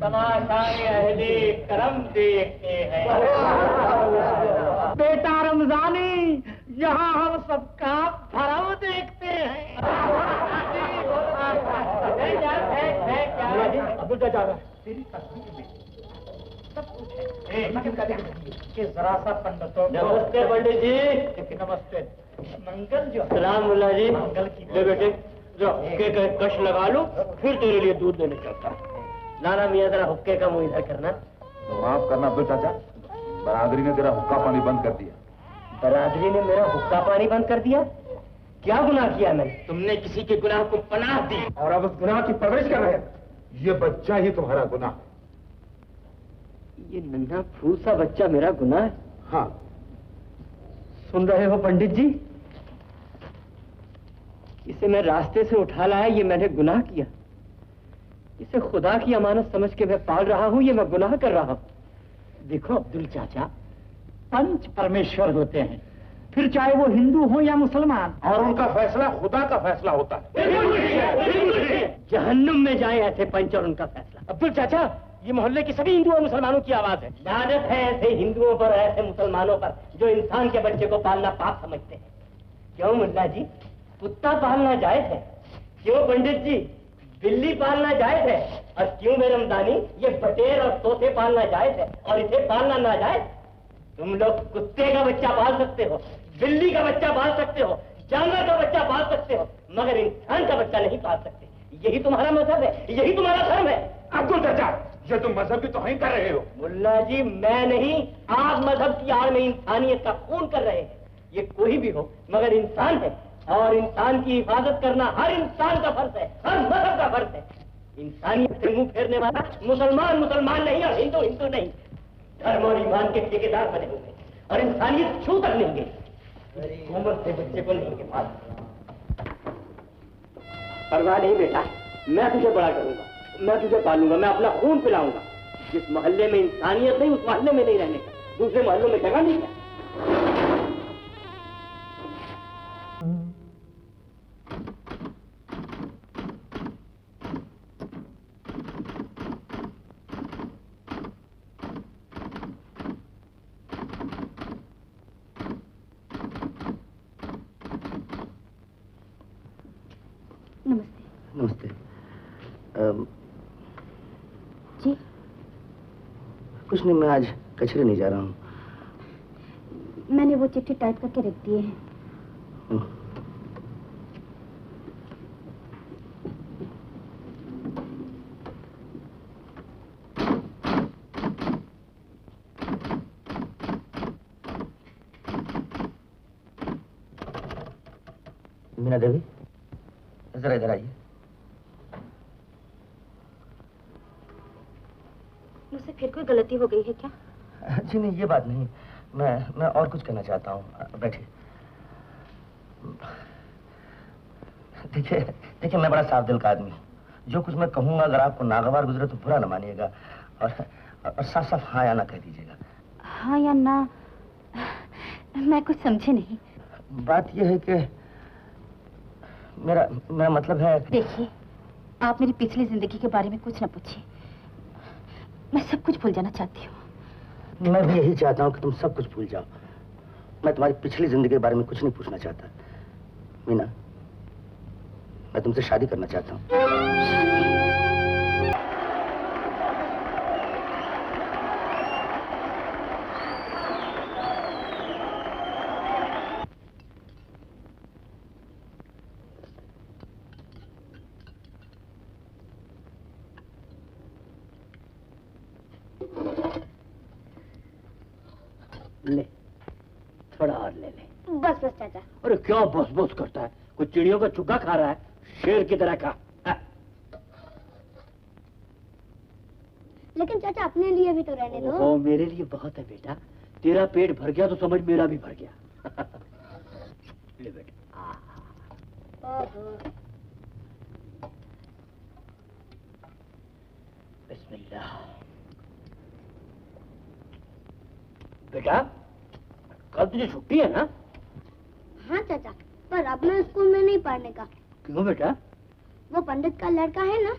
तमाशाए अहले करम देखते हैं। बेटा रमजानी, यहाँ हम सबका भरम देखते हैं। अब्दुल चाचा, तेरी कि जरा सा पंडितों। नमस्ते पंडित जी। नमस्ते। मंगल जो। सलाम मुल्ला जी। मंगल की। ले बेटे, हुक्के का कश लगा लो, फिर तेरे लिए दूध लेने चलता। नाना मियाँ जरा हुक्के का मुंह इधर करना। माफ करना अब्दुल चाचा, बरादरी ने तेरा हुक्का पानी बंद कर दिया। बरादरी ने मेरा हुक्का पानी बंद कर दिया? क्या गुनाह किया मैंने? तुमने किसी के गुनाह को पनाह दी और अब उस गुनाह की परवरिश कर रहे हैं। ये बच्चा ही तुम्हारा गुनाह। ये नन्हा फूल सा बच्चा मेरा गुनाह है? हाँ। सुन रहे हो पंडित जी, इसे मैं रास्ते से उठा लाया, ये मैंने गुनाह किया। इसे खुदा की अमानत समझ के मैं पाल रहा हूं, ये मैं गुनाह कर रहा हूं। देखो अब्दुल चाचा, पंच परमेश्वर होते हैं, फिर चाहे वो हिंदू हो या मुसलमान, और उनका फैसला खुदा का फैसला होता है। जहन्नुम में जाए ऐसे पंच और उनका फैसला। अब्दुल चाचा, ये मोहल्ले की सभी हिंदू और मुसलमानों की आवाज है। लानत है ऐसे हिंदुओं पर, ऐसे मुसलमानों पर जो इंसान के बच्चे को पालना पाप समझते हैं। क्यों मुल्ला जी, कुत्ता पालना जायज है? क्यों पंडित जी, बिल्ली पालना जायज है? और क्यों मेरे रमजानी, ये बटेर और तोते पालना जायज है और इसे पालना नाजायज? तुम लोग कुत्ते का बच्चा पाल सकते हो, बिल्ली का बच्चा पाल सकते हो, जानवर का बच्चा पाल सकते हो, मगर इंसान का बच्चा नहीं पाल सकते। यही तुम्हारा मजहब है, यही तुम्हारा धर्म है। अब्दुल चाचा, ये तुम मजहब की तौहीन कर रहे हो। मुल्ला जी, मैं नहीं, आप मजहब की आड़ में इंसानियत का खून कर रहे हैं। ये कोई भी हो मगर इंसान है, और इंसान की हिफाजत करना हर इंसान का फर्ज है, हर मजहब का फर्ज है। इंसानियत से मुंह फेरने वाला मुसलमान मुसलमान नहीं और हिंदू हिंदू नहीं, धर्म और ईमान के ठेकेदार बने होंगे और इंसानियत छू तक नहीं गई। उम्र से बच्चे को नहीं के पास। परवाह नहीं बेटा, मैं तुझे बड़ा करूंगा, मैं तुझे पालूंगा, मैं अपना खून पिलाऊंगा। जिस मोहल्ले में इंसानियत नहीं, उस मोहल्ले में नहीं रहने का। दूसरे मोहल्लों में जगह नहीं है। नमस्ते। जी? कुछ नहीं, मैं आज कचरे नहीं जा रहा हूँ। मैंने वो चिट्ठी टाइप करके रख दिए हैं। मीना देवी, जरा इधर आइए। मुझसे फिर कोई गलती हो गई है क्या? जी नहीं, ये बात नहीं। मैं और कुछ कहना चाहता हूँ। बैठिए। देखिए, मैं बड़ा साफ दिल का आदमी हूँ। जो कुछ मैं कहूँगा अगर आपको नागवार गुजरे तो बुरा न मानिएगा, और साफ साफ हाँ या ना कह दीजिएगा। हाँ या ना? मैं कुछ समझे नहीं। बात यह है कि मेरा मतलब है। देखिए, आप मेरी पिछली जिंदगी के बारे में कुछ न पूछिए। मैं सब कुछ भूल जाना चाहती हूँ। मैं भी यही चाहता हूँ कि तुम सब कुछ भूल जाओ। मैं तुम्हारी पिछली जिंदगी के बारे में कुछ नहीं पूछना चाहता। मीना, मैं तुमसे शादी करना चाहता हूँ। ले, थोड़ा और ले ले। बस बस चाचा। अरे क्या बस बस करता है? कोई चिड़ियों का चुग्गा खा रहा है? शेर की तरह खा। लेकिन चाचा, अपने लिए भी तो रहने दो। ओ, मेरे लिए बहुत है बेटा। तेरा पेट भर गया तो समझ मेरा भी भर गया। ले बेटा। बिस्मिल्लाह। बेटा, कल तुझे छुट्टी है ना? हाँ चाचा, पर अब मैं स्कूल में नहीं पढ़ने का। क्यों बेटा? वो पंडित का लड़का है ना,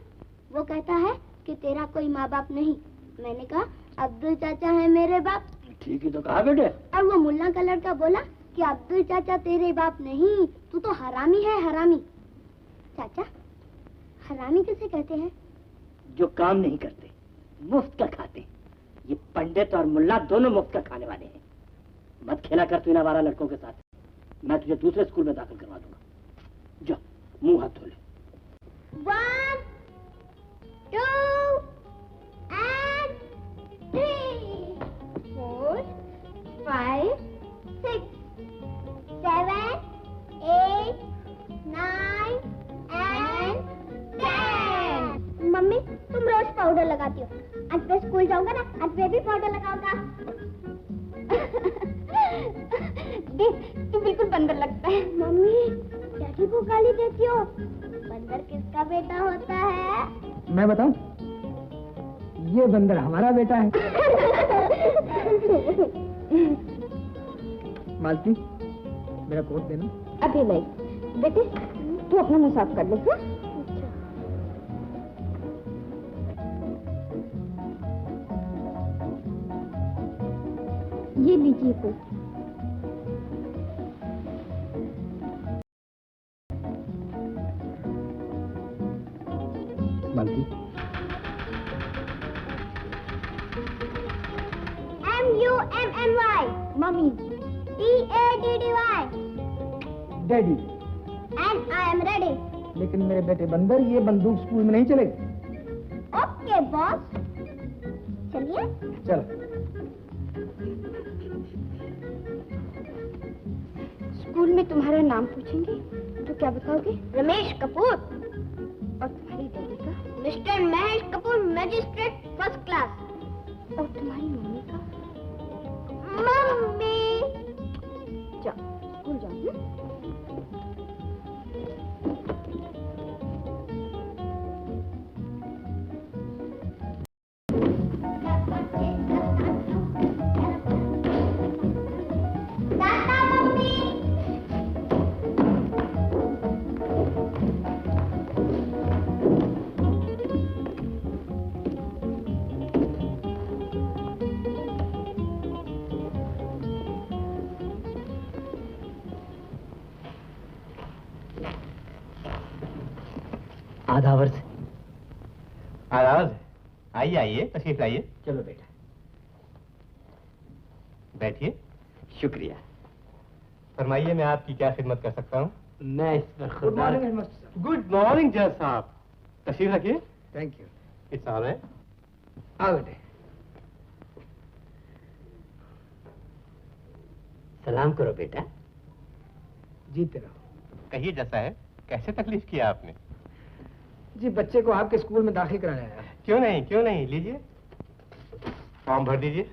वो कहता है कि तेरा कोई माँ बाप नहीं। मैंने कहा अब्दुल चाचा है मेरे बाप। ठीक ही तो कहा बेटे। और वो मुल्ला का लड़का बोला कि अब्दुल चाचा तेरे बाप नहीं, तू तो हरामी है, हरामी। चाचा, हरामी किसे कहते हैं? जो काम नहीं करते, मुफ्त का खाते। ये पंडित और मुल्ला दोनों मुफ्त का खाने वाले हैं। मत खेला कर तू इन आवारा लड़कों के साथ। मैं तुझे दूसरे स्कूल में दाखिल करवा दूंगा। जा, मुंह हाथ धो ले। 1, 2 and 3, 4, 5, 6, 7, 8, 9 and 10। मम्मी, तुम रोज पाउडर लगाती हो। आज मैं स्कूल जाऊंगा ना, आज मैं भी पाउडर लगाऊंगा। देख, तू बिल्कुल बंदर लगता है। मम्मी, डैडी को गाली देती हो। बंदर किसका बेटा होता है? मैं बताऊं? ये बंदर हमारा बेटा है। मालती, मेरा कोट देना। अभी नहीं बेटे, तू अपना मुंह साफ कर ले। हाँ? ये लीजिए coat. Malti, MUMMY, mummy. DADDY, daddy. and I am ready। लेकिन मेरे बेटे बंदर, ये बंदूक स्कूल में नहीं चलेगी। ओके बॉस, चलिए। चलो। स्कूल में तुम्हारा नाम पूछेंगे तो क्या बताओगे? रमेश कपूर। और तुम्हारी डैडी का? Mister Mahesh Kapoor, magistrate, first class. और तुम्हारी मम्मी का? मम्मी। जाओ, स्कूल जाओ। टाटा मम्मी। आधा वर्ष। आवाज, आइए आइए, तशरीफ लाइए। चलो बेटा, बैठिए। शुक्रिया। फरमाइए, मैं आपकी क्या खिदमत कर सकता हूँ? मैं इस पर गुड खुदा मॉर्निंग मास्टर साहब। गुड मॉर्निंग जज साहब, तशरीफ रखिए। Thank you. It's all right. आओ बेटे। सलाम करो बेटा। जीते रहो। कहिए जैसा है, कैसे तकलीफ किया आपने? जी, बच्चे को आपके स्कूल में दाखिल कराया है। क्यों नहीं, क्यों नहीं, लीजिए फॉर्म भर दीजिए।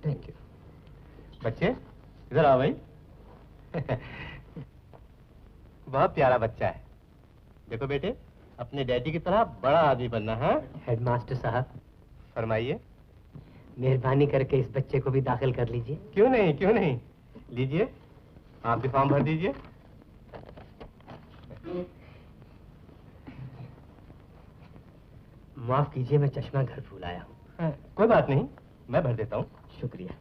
Thank you. बच्चे इधर आओ भाई। बहुत प्यारा बच्चा है। देखो बेटे, अपने डैडी की तरह बड़ा आदमी बनना है। हेडमास्टर साहब, फरमाइए। मेहरबानी करके इस बच्चे को भी दाखिल कर लीजिए। क्यों नहीं, क्यों नहीं, लीजिए आप भी फॉर्म भर दीजिए। माफ कीजिए, मैं चश्मा घर भूल आया हूँ। कोई बात नहीं, मैं भर देता हूँ। शुक्रिया।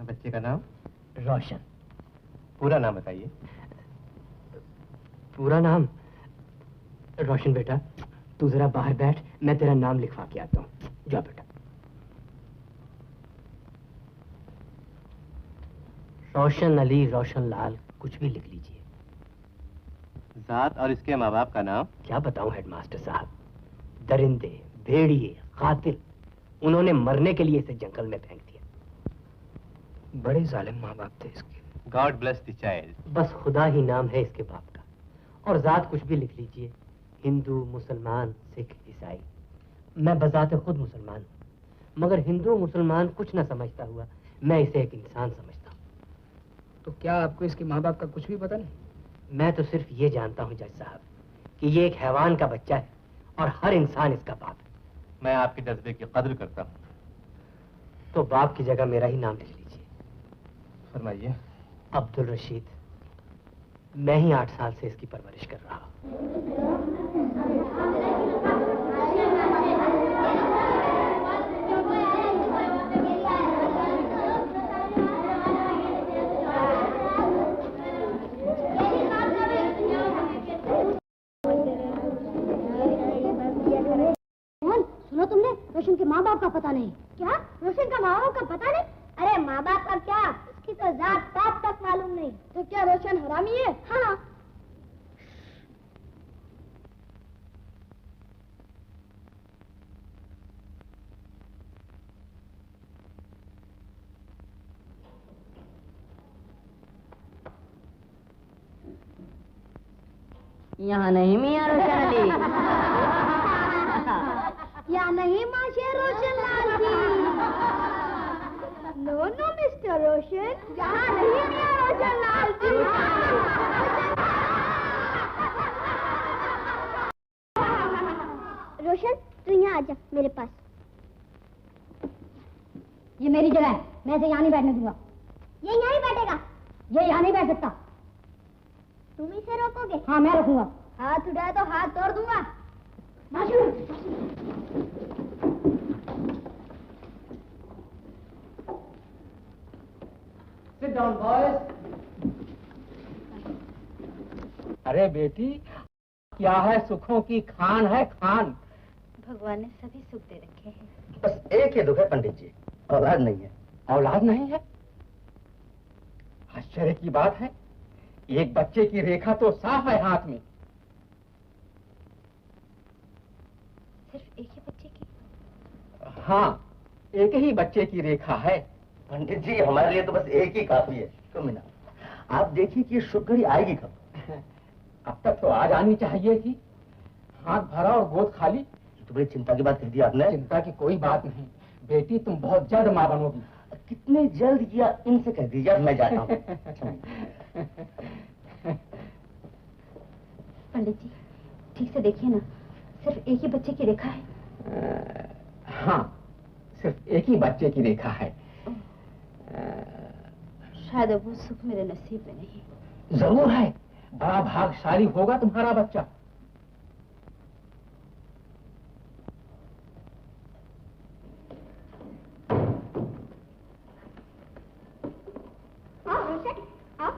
बच्चे का नाम? रोशन। पूरा नाम बताइए। पूरा नाम? रोशन बेटा, तू जरा बाहर बैठ, मैं तेरा नाम लिखवा के आता हूँ। जा बेटा। रोशन अली, रोशन लाल, कुछ भी लिख लीजिए। जात और इसके माँ बाप का नाम? क्या बताऊं हेडमास्टर साहब, दरिंदे, भेड़िए, कातिल, उन्होंने मरने के लिए इसे जंगल में फेंक दिया। बड़े जालिम माँ बाप थे इसके। God bless the child. बस खुदा ही नाम है इसके बाप का। और जात कुछ भी लिख लीजिए, हिंदू, मुसलमान, सिख, ईसाई। मैं बजाते खुद मुसलमान हूँ, मगर हिंदू मुसलमान कुछ न समझता हुआ मैं इसे एक इंसान समझता हूँ। तो क्या आपको इसके माँ बाप का कुछ भी पता नहीं? मैं तो सिर्फ ये जानता हूँ जज साहब कि ये एक हैवान का बच्चा है और हर इंसान इसका बाप है। मैं आपके जज्बे की कद्र करता हूँ। तो बाप की जगह मेरा ही नाम लिख लीजिए। फरमाइए। अब्दुल रशीद। मैं ही 8 साल से इसकी परवरिश कर रहा हूँ। सुनो तुमने, रोशन के माँ बाप का पता नहीं। क्या? रोशन का माँ बाप का पता नहीं? अरे माँ बाप का क्या, उसकी तो जात पात तक मालूम नहीं। तो क्या रोशन हरामी है? हाँ। यहाँ नहीं मियाँ रोशन अली। या नहीं माशे Roshan Lal ji. No no mister रोशन, यहाँ नहीं मियाँ रोशन लाल जी। रोशन तू यहाँ आजा मेरे पास। ये मेरी जगह है, मैं इसे यहाँ नहीं बैठने दूंगा। ये यहाँ ही बैठेगा। ये यहाँ नहीं बैठ सकता। तुम इसे रोकोगे? हाँ मैं रखूंगा। हाथ उठाए तो हाथ तोड़ दूंगा। Sit down, boys. अरे बेटी, क्या है? सुखों की खान है, खान। भगवान ने सभी सुख दे रखे हैं। बस एक ही दुख है पंडित जी, औलाद नहीं है। औलाद नहीं है? आश्चर्य की बात है, एक बच्चे की रेखा तो साफ है हाथ में। सिर्फ एक ही बच्चे की? हाँ, एक ही बच्चे की रेखा है। पंडित जी हमारे लिए तो बस एक ही काफी है। क्यों मीना, आप देखिए कि ये शुभ घड़ी आएगी कब? अब तक तो आ जानी चाहिए थी। हाथ भरा और गोद खाली। तो बड़ी चिंता की बात कह दी आपने। चिंता की कोई बात नहीं बेटी, तुम बहुत जल्द माँ बनोगी। कितने जल्द किया इनसे कह दीजिए, मैं जाता हूँ। पंडित जी ठीक से देखिए ना, सिर्फ एक ही बच्चे की रेखा है। हाँ, सिर्फ एक ही बच्चे की रेखा है। शायद अब वो सुख मेरे नसीब में नहीं। जरूर है, बड़ा भाग्यशाली होगा तुम्हारा बच्चा। हाँ रोशन, हाँ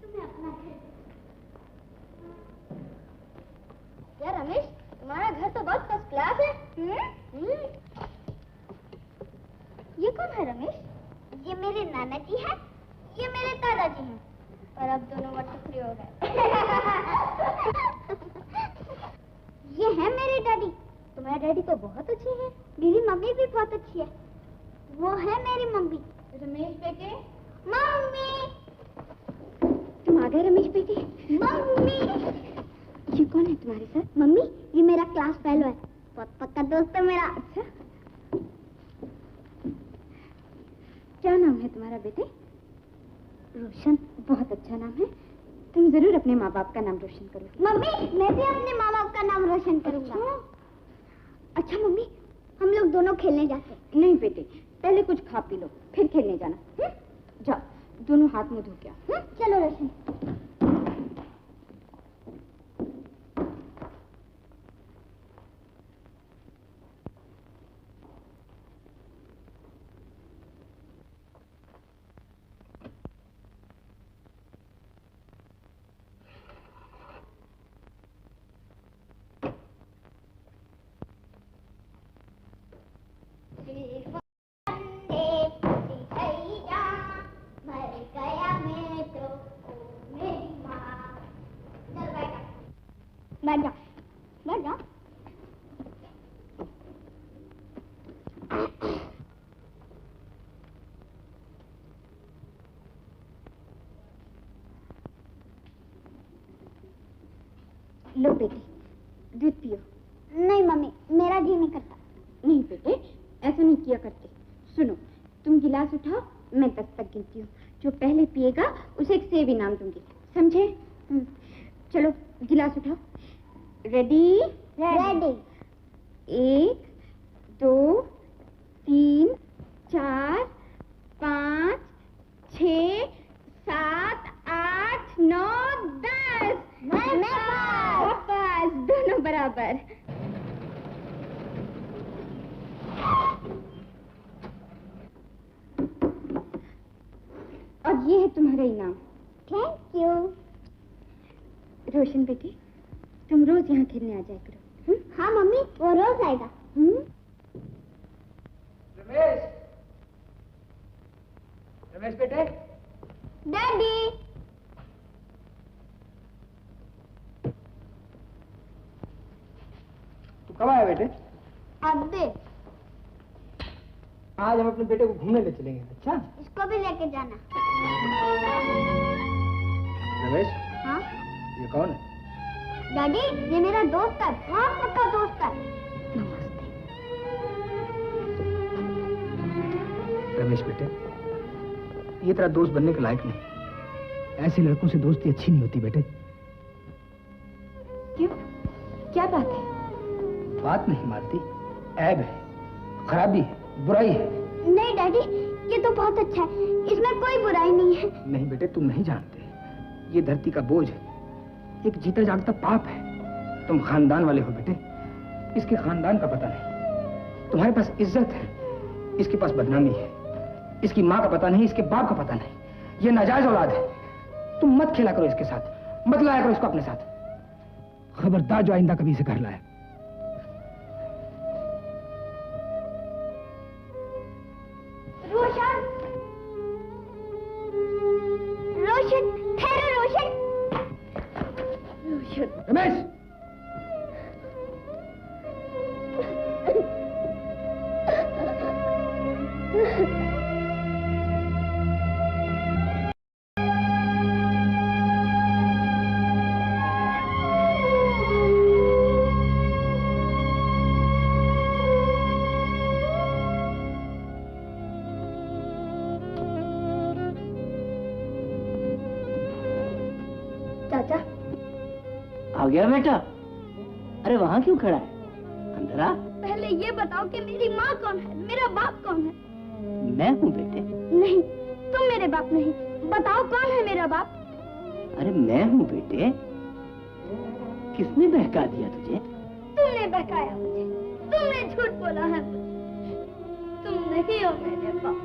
तुम्हें अपना घर। क्या रमेश, तुम्हारा घर तो बहुत फर्स्ट क्लास है। ये कौन है रमेश? ये मेरे नाना जी हैं, ये मेरे दादाजी हैं, और अब दोनों वटफरी हो गए। ये है मेरे डैडी। तुम्हारे डैडी तो बहुत अच्छे हैं, मेरी मम्मी भी बहुत अच्छी है। वो है मेरी मम्मी। रमेश बेटे, मम्मी। तुम आ गए रमेश बेटे? मम्मी। ये कौन है तुम्हारे साथ? मम्मी ये मेरा क्लास फेलो है, बहुत पक्का दोस्त है मेरा। अच्छा, क्या नाम है तुम्हारा बेटे? रोशन, बहुत अच्छा नाम है। तुम जरूर अपने माँ बाप का नाम रोशन करोगे। मम्मी मैं भी अपने माँ बाप का नाम रोशन करूंगा। अच्छा मम्मी, हम लोग दोनों खेलने जाते हैं। नहीं बेटे, पहले कुछ खा पी लो, फिर खेलने जाना। जाओ, दोनों हाथ मुंह धो के आओ। चलो रोशन। बैठ जा, बैठ जा। लो बेटी, दूध पियो। नहीं मम्मी, मेरा जी नहीं करता। नहीं बेटे, ऐसा नहीं किया करते। सुनो, तुम गिलास उठाओ, मैं 10 तक गिनती हूँ। जो पहले पिएगा उसे एक सेब इनाम दूंगी, समझे? चलो गिलास उठाओ। रेडी? रेडी। 1 2 3 4 5 6 7 ये है तुम्हारा इनाम। Thank you. रोशन बेटी, तुम रोज यहाँ खेलने आ जाया करो। हाँ मम्मी, वो रोज आएगा। रमेश, रमेश बेटे। डैडी। तू कब आया बेटे? अब दे। आज हम अपने बेटे को घूमने ले चलेंगे। अच्छा, इसको भी लेके जाना। रमेश। हाँ ये कौन है? डैडी, ये मेरा दोस्त है, बहुत पक्का दोस्त है। रमेश बेटे, ये तेरा दोस्त बनने के लायक नहीं। ऐसे लड़कों से दोस्ती अच्छी नहीं होती बेटे। क्यों? क्या बात है? बात नहीं मारती, ऐब है, खराबी है, बुराई है। नहीं डैडी, ये तो बहुत अच्छा है, इसमें कोई बुराई नहीं है। नहीं बेटे, तुम नहीं जानते, ये धरती का बोझ है, एक जीता जागता पाप है। तुम खानदान वाले हो बेटे, इसके खानदान का पता नहीं। तुम्हारे पास इज्जत है, इसके पास बदनामी है। इसकी माँ का पता नहीं, इसके बाप का पता नहीं। ये नाजायज औलाद है। तुम मत खेला करो इसके साथ, मत लाया करो इसको अपने साथ। खबरदार जो आइंदा कभी इसे घर लाए। रोशन, रोशन, ठहरो रोशन। रोशन। रमेश, चाचा। आ गया बेटा? अरे वहाँ क्यों खड़ा है? अंदर आ। पहले ये बताओ कि मेरी माँ कौन है, मेरा बाप कौन है? मैं हूँ बेटे। नहीं, तुम मेरे बाप नहीं। बताओ कौन है मेरा बाप? अरे मैं हूँ बेटे। किसने बहका दिया तुझे? तुमने बहकाया मुझे, तुमने झूठ बोला है मुझे। तुम नहीं हो मेरे बाप,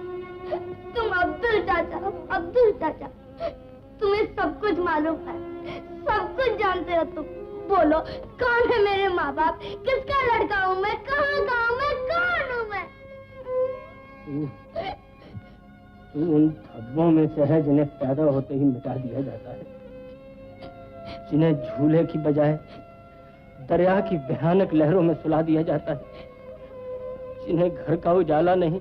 तुम अब्दुल चाचा हो, अब्दुल चाचा। तुम्हें सब कुछ मालूम है, सब कुछ जानते हो तुम। बोलो, कौन है मेरे माँ बाप? किसका लड़का हूँ मैं? कहाँ का हूँ मैं? कौन हूँ मैं? तू उन धब्बों में से है जिन्हें पैदा होते ही मिटा दिया जाता है, जिन्हें झूले की बजाय दरिया की भयानक लहरों में सुला दिया जाता है, जिन्हें घर का उजाला नहीं,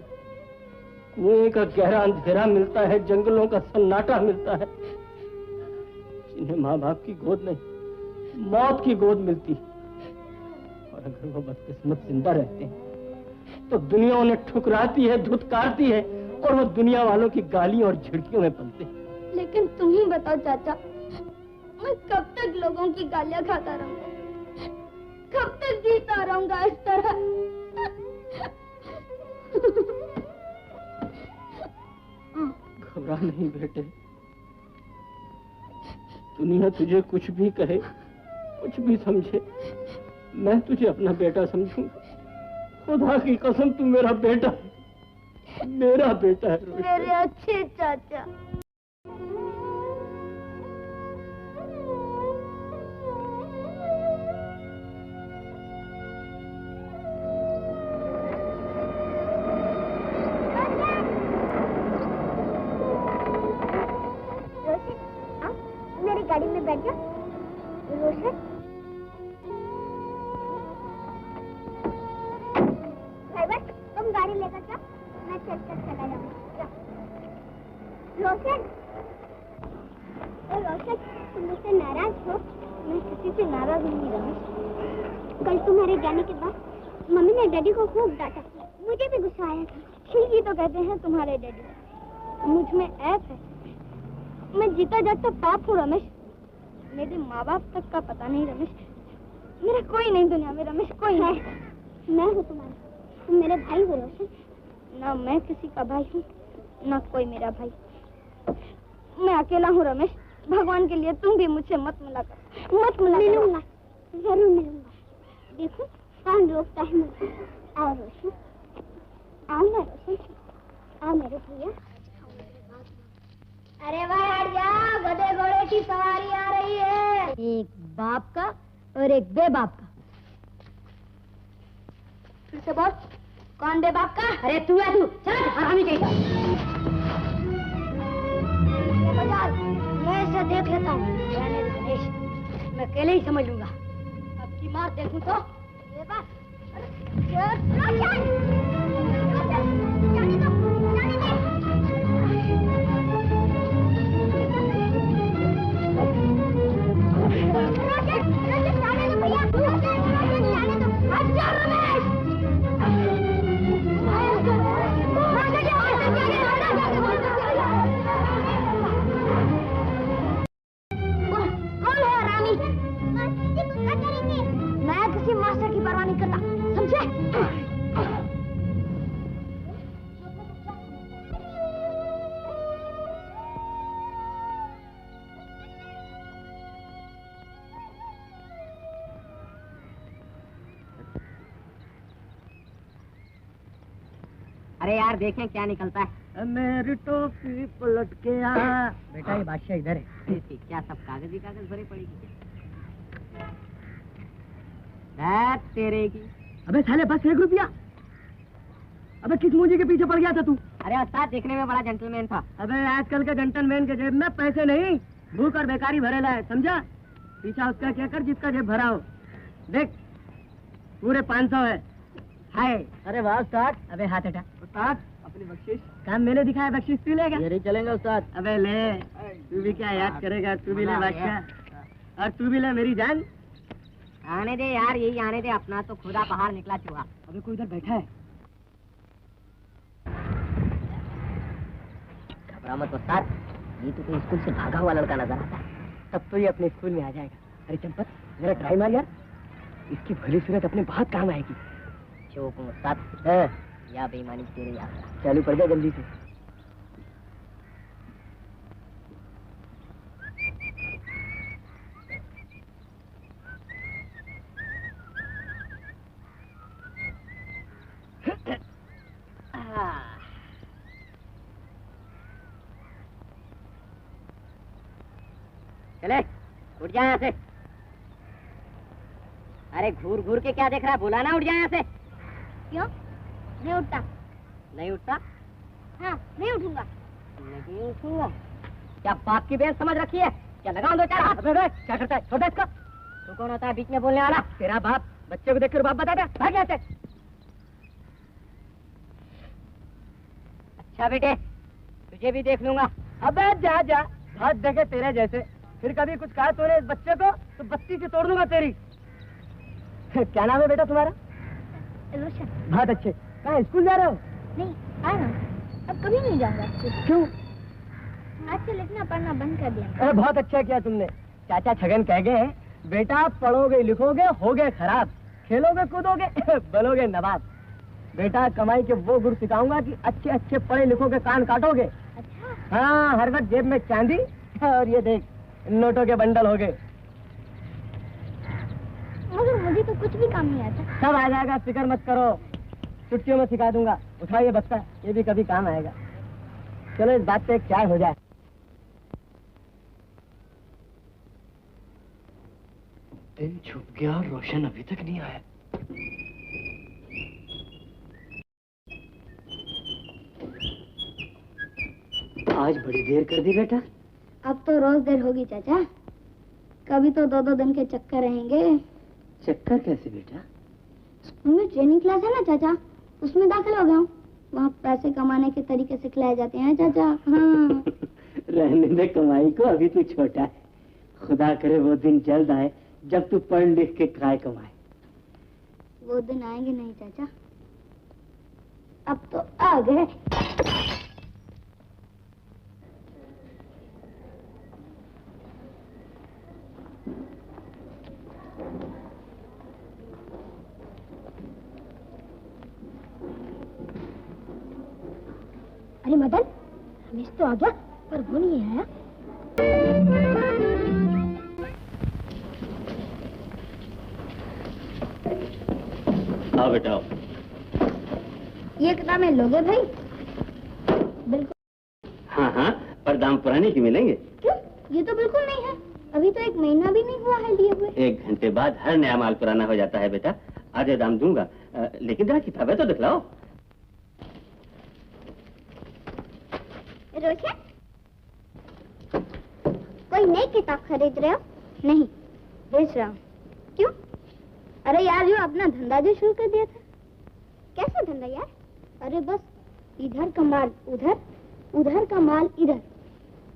कुएं का गहरा अंधेरा मिलता है, जंगलों का सन्नाटा मिलता है, जिन्हें माँ बाप की गोद नहीं, मौत की गोद मिलती। और अगर वो बदकिस्मत जिंदा रहते हैं तो दुनिया उन्हें ठुकराती है, धुतकारती है, और वो दुनिया वालों की गालियों और झिड़कियों में पलते हैं। लेकिन तुम ही बताओ चाचा, मैं कब तक लोगों की गालियां खाता रहूंगा? कब तक जीता रहूंगा इस तरह? घबरा नहीं बेटे, दुनिया तुझे कुछ भी कहे, कुछ भी समझे, मैं तुझे अपना बेटा समझूंगा। खुदा की कसम, तू मेरा बेटा है, मेरा बेटा है रोशन। मेरे अच्छे चाचा। मेरी गाड़ी में बैठ जा। रोशन, ड्राइवर तुम गाड़ी लेकर जा, मैं चल चला जाऊंगा। रोशन, रोशन, तुम मुझसे नाराज हो? मैं किसी से नाराज नहीं रमेश। कल तुम्हारे जाने के बाद मम्मी ने डैडी को खूब डांटा, मुझे भी गुस्सा आया था। ठीक ही तो कहते हैं तुम्हारे डैडी, मुझ में ऐप है, मैं जीता जागता पाप हूँ रमेश। मेरे माँ बाप तक का पता नहीं रमेश, मेरा कोई नहीं दुनिया में रमेश, कोई नहीं। मैं हूँ तुम्हारा, तुम मेरे भाई हो रोशन। ना मैं किसी का भाई हूँ, ना कोई मेरा भाई। मैं अकेला हूँ रमेश, भगवान के लिए तुम भी मुझसे मत मिला करो, मत मिला। मिलूंगा, जरूर मिलूंगा। देखो कौन रोकता है मुझे। आओ रोशन, आओ ना रोशन, आओ मेरे भैया। अरे भाई हट जा, गधे घोड़े की सवारी आ रही है। एक बाप का और एक बेबाप का। फिर से बोल, कौन बेबाप का? अरे तू है तू, चल हरामी कहीं। मैं इसे देख लेता हूँ। मैं अकेले ही समझ लूंगा। अब की मार देखूं तो बेबाप। मैं किसी मास्टर की परवाह नहीं करता, समझे? अरे यार देखें क्या निकलता है। मेरी टोपी पलट के आ। बेटा ये बादशाह इधर है। क्या सब कागज ही कागज भरे पड़ेगी क्या? तेरे की। अबे साले बस 1 रुपया। अबे किस मुझे के पीछे पड़ गया था तू? अरे उस्ताद देखने में बड़ा जेंटलमैन था। अबे आजकल के जेंटलमैन के जेब में पैसे नहीं, भूख और बेकारी भरेला है, समझा? पीछा उसका क्या कर जिसका जेब भरा हो। देख पूरे 500 है। हाय। अरे वाह उस्ताद। अबे हाथ हटा। उस्ताद अपनी बख्शिश। काम मैंने दिखाया, बख्शिश तू लेगा? ये चलेगा उस्ताद। अबे ले, तू भी क्या याद करेगा, तू भी ले बादशाह। और तू भी ले मेरी जान। आने दे यार, यही आने दे, अपना तो खुदा बाहर निकला चूहा। अबे कोई इधर बैठा है। घबरा मत उस्ताद, ये तो कोई स्कूल से भागा हुआ लड़का नजर आता है। तब तो ये अपने स्कूल में आ जाएगा। अरे चंपत मेरा ट्राई मार यार, इसकी भली सूरत अपने बहुत काम आएगी। चौक उस्ताद या बेईमानी तेरे यार। चालू कर जा जल्दी से। चले उठ जा यहाँ से। अरे घूर घूर के क्या देख रहा है, बोला ना उठ जा यहाँ से। क्यों? नहीं उठता। नहीं उठता? हाँ नहीं उठूंगा। नहीं उठूंगा? क्या बाप की बेल समझ रखी है? क्या लगाऊं 2-4 हाथ? क्या करता है, छोटा इसका। तू कौन होता है बीच में बोलने वाला? तेरा बाप। बच्चे को देख कर बाप बताता, भाग यहाँ से। अच्छा बेटे, तुझे भी देख लूंगा। अबे जा जा, हाथ देखे तेरे जैसे। फिर कभी कुछ कहा तूने इस बच्चे को तो बत्ती से तोड़ दूंगा तेरी। क्या नाम है बेटा तुम्हारा? रोशन। बहुत अच्छे। कहाँ स्कूल जा रहे हो? नहीं आ रहा हूँ, अब कभी नहीं जाऊंगा स्कूल। क्यों? आज से लिखना पढ़ना बंद कर दिया। अरे बहुत अच्छा किया तुमने। चाचा छगन कह गए हैं, बेटा पढ़ोगे लिखोगे होगे खराब, खेलोगे कूदोगे बनोगे नवाब। बेटा कमाई के वो गुर सिखाऊंगा कि अच्छे अच्छे पढ़े लिखोगे कान काटोगे। अच्छा? हाँ, हर वक्त जेब में चांदी और ये देख नोटों के बंडल हो गए। मगर मुझे तो कुछ भी काम नहीं आता। सब आ जाएगा, फिक्र मत करो, छुट्टियों में सिखा दूंगा। उठाइए बस्ता, ये भी कभी काम आएगा। चलो इस बात पे एक चाय हो जाए। दिन छुप गया और रोशन अभी तक नहीं आया। आज बड़ी देर कर दी बेटा। अब तो रोज देर होगी चाचा, कभी तो 2-2 दिन के चक्कर रहेंगे। चक्कर कैसे बेटा? स्कूल में ट्रेनिंग क्लास है ना चाचा, उसमें दाखिल हो गया हूँ। वहाँ पैसे कमाने के तरीके सिखलाए जाते हैं चाचा। हाँ। रहने दे कमाई को, अभी तू छोटा है। खुदा करे वो दिन जल्द आए जब तू पढ़ लिख के काय कमाए। वो दिन आएंगे नहीं चाचा, अब तो आ गए। अरे मदन, रमेश तो आ गया पर वो नहीं आया। हाँ बेटा। ये किताबें लोगे भाई? बिल्कुल। हाँ हाँ, पर दाम पुराने ही मिलेंगे। क्यों? ये तो बिल्कुल नहीं है, अभी तो 1 महीना भी नहीं हुआ है लिए हुए। 1 घंटे बाद हर नया माल पुराना हो जाता है बेटा। आधे दाम दूंगा, लेकिन जरा किताबें तो दिखलाओ। रोशन, कोई नई किताब खरीद रहे हो? नहीं, बेच रहा हूँ। क्यों? अरे यार, जो अपना धंधा जो शुरू कर दिया था। कैसा धंधा यार? अरे बस इधर का माल उधर, उधर का माल इधर,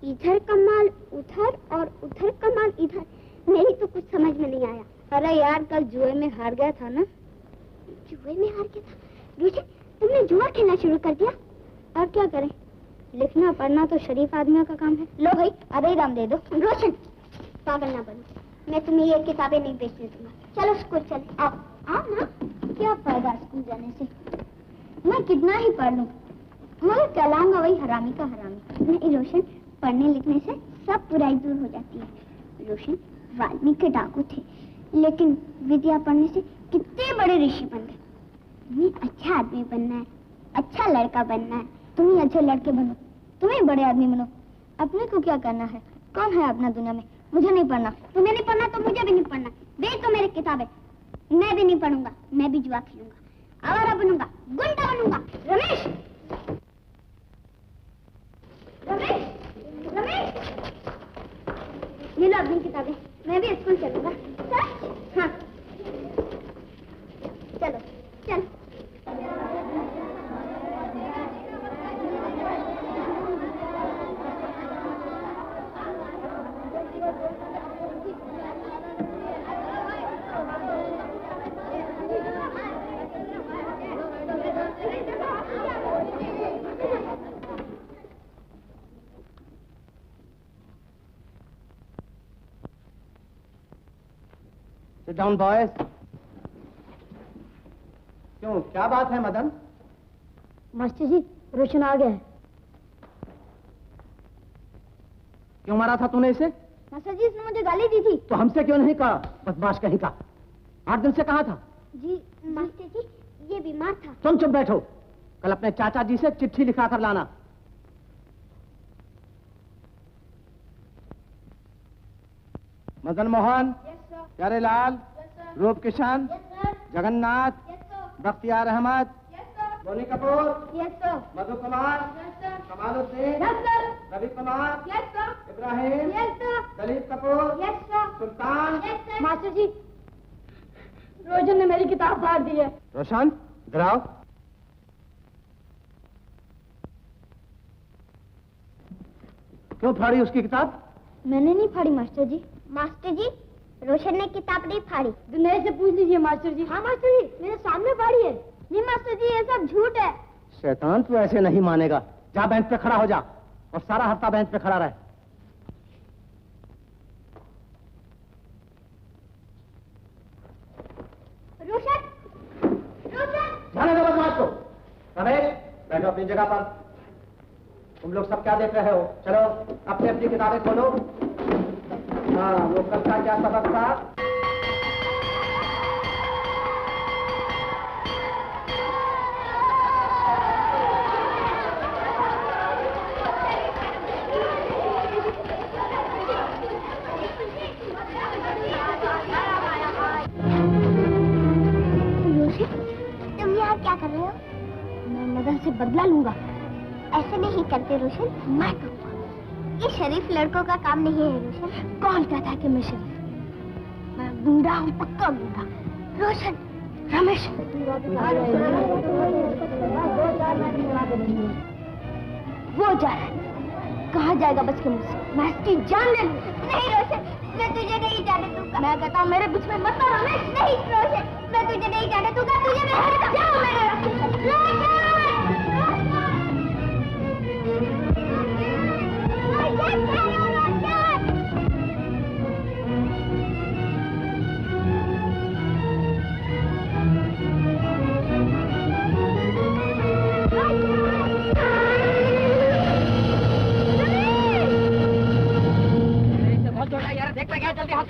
इधर का माल उधर और उधर का माल इधर। मेरी तो कुछ समझ में नहीं आया। अरे यार, कल जुए में हार गया था ना। जुए में हार गया था? रोशन, तुमने जुआ खेलना शुरू कर दिया? और क्या करें, लिखना पढ़ना तो शरीफ आदमियों का काम है। लो भाई, आधे दाम दे दो। रोशन, पागल ना बनो, मैं तुम्हें ये किताबें नहीं बेचने दूंगा। चलो स्कूल चले। आओ आओ ना। क्या फायदा स्कूल जाने से, मैं कितना ही पढ़ लूं, मगर कहलाऊंगा वही हरामी का हरामी। नहीं रोशन, पढ़ने लिखने से सब बुराई दूर हो जाती है। रोशन, वाल्मीकि डाकू थे, लेकिन विद्या पढ़ने से कितने बड़े ऋषि बन गए। तुम्हें अच्छा आदमी बनना है, अच्छा लड़का बनना है। तुम ही अच्छे लड़के बनो, तुम ही बड़े आदमी बनो। अपने को क्या करना है? कौन है अपना दुनिया में? मुझे नहीं पढ़ना। तुम्हें नहीं पढ़ना तो मुझे भी नहीं पढ़ना। बेच दो मेरी किताबें। मैं भी नहीं पढ़ूंगा, मैं भी जुआ खेलूंगा, आवारा बनूंगा, गुंडा बनूंगा। रमेश, रमेश, रमेश, ये लो अपनी किताबें। मैं भी स्कूल चलूंगा। सच? हाँ, चलो चलो। Sit down, boys. क्यों, क्या बात है मदन? मास्टर जी, रोशन आ गया है। क्यों मारा था तूने इसे? मास्टर जी, इसने मुझे गाली दी थी। तो हमसे क्यों नहीं कहा? बदमाश कहीं का। 8 दिन से कहाँ था? जी मास्टर जी, ये बीमार था। तुम चुप बैठो, कल अपने चाचा जी से चिट्ठी लिखा कर लाना। मदन मोहन, प्यारे लाल, रूप किशन, जगन्नाथ, बख्तियार अहमद, बोनी कपूर, मधु कुमार, कमालुद्दीन, रवि कुमार, इब्राहिम, दलीप कपूर, सुल्तान। मास्टर जी, रोशन ने मेरी किताब फाड़ दी है। रोशन, इधर आओ। क्यों फाड़ी उसकी किताब? मैंने नहीं फाड़ी मास्टर जी। मास्टर जी, रोशन ने किताब नहीं फाड़ी। दुनिया से पूछ लीजिए मास्टर जी। हाँ मास्टर जी, मेरे सामने फाड़ी है। नहीं मास्टर जी, ये सब झूठ है। शैतान तू ऐसे नहीं मानेगा। जा बेंच पे खड़ा हो जा और सारा हफ्ता बेंच पे खड़ा रहे। रोशन, रोशन, जाने दो बदमाश को। रमेश, बैठो अपनी जगह पर। तुम लोग सब क्या देख रहे हो? चलो अपनी अपनी किताबें खोलो। हाँ, वो कल का क्या सबक था? तुम यहाँ क्या कर रहे हो? मैं मदन से बदला लूंगा। ऐसे नहीं करते रोशन, मैं करूँगा। ये शरीफ लड़कों का काम नहीं है रोशन। कौन कहता है कि मैं शरीफ? मैं गुंडा हूँ, पक्का गुंडा। रोशन, रमेश, वो जा रहा है। कहाँ जाएगा बच के मुझसे? मैं इसकी जान ले लूँ। नहीं रोशन, मैं तुझे नहीं जाने दूंगा। मैं कहता हूँ मेरे बीच में मत आ रमेश। नहीं रोशन, मैं तुझे नहीं जाने दूंगा। तुझे मैं जाओ मेरे देख पे क्या जल्दी हाथ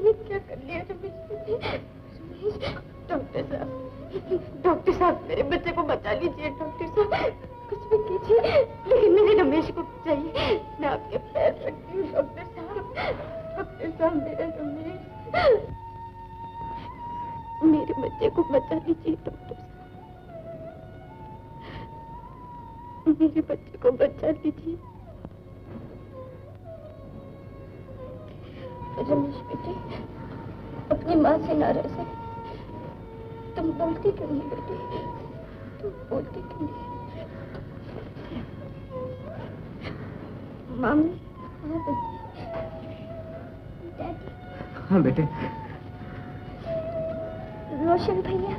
मैंने क्या कर लिया रमेश? डॉक्टर साहब मेरे बच्चे को बचा लीजिए। डॉक्टर साहब कुछ भी कीजिए, लेकिन मेरे रमेश को चाहिए। मैं आपके पैर रखती हूँ डॉक्टर साहब। डॉक्टर साहब मेरा रमेश, मेरे बच्चे को बचा लीजिए डॉक्टर साहब। मेरे बच्चे को बचा लीजिए। रमेश बेटे, अपनी माँ से नाराज है। तुम बोलती क्यों नहीं बेटे? तुम बोलती क्यों नहीं? मामी, हाँ बेटे। डैडी। हाँ बेटे। रोशन भैया।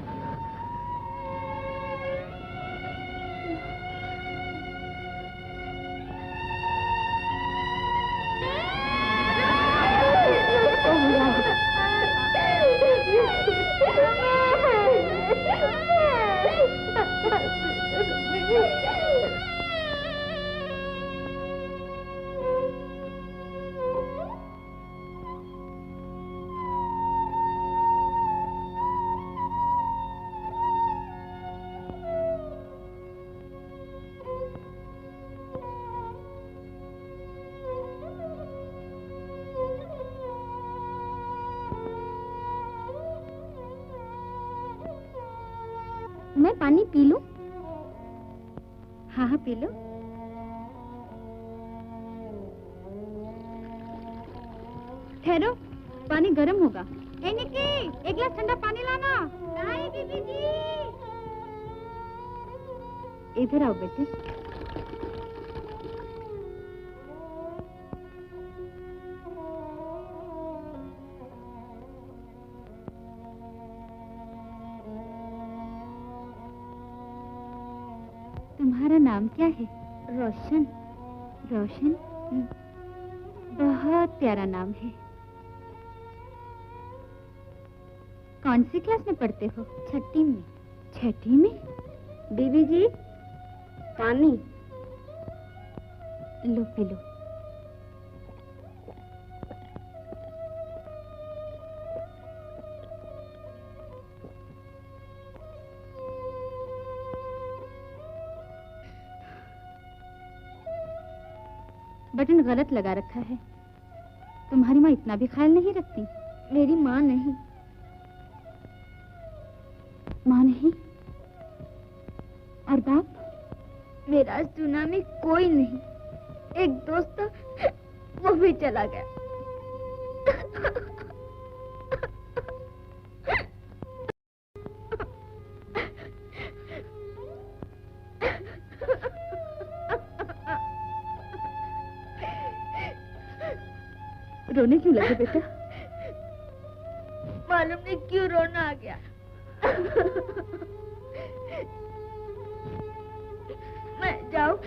मैं पानी पी लूं? हाँ हाँ पी लो। ठहरो, पानी गर्म होगा। ए निक्की, एक गिलास ठंडा पानी लाना। नहीं बीबी जी। इधर आओ बेटे। तुम्हारा नाम क्या है? रोशन। रोशन? बहुत प्यारा नाम है। कौन सी क्लास में पढ़ते हो? छठी में। छठी में? बीबी जी, पानी लो, पी लो। बटन गलत लगा रखा है। तुम्हारी माँ इतना भी ख्याल नहीं रखती? मेरी माँ नहीं। माँ नहीं? और बाप? मेरा इस दुनिया में कोई नहीं। एक दोस्त था, वो भी चला गया। रोने क्यों लगे बेटा? मालूम नहीं क्यों रोना आ गया। मैं जाऊं?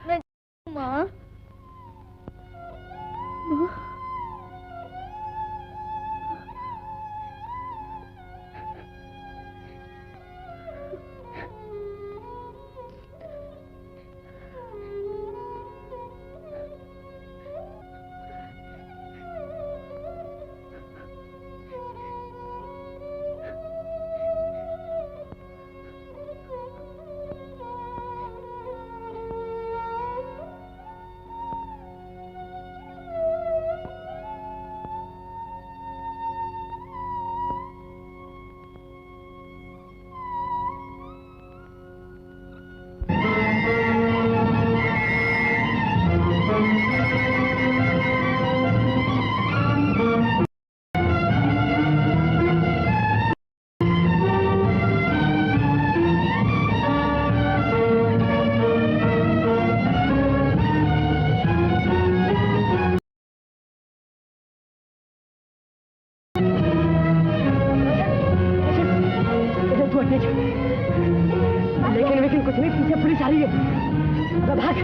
मैं माँ? माँ? लेकिन कुछ नहीं, पीछे पुलिस आ रही है। भाग।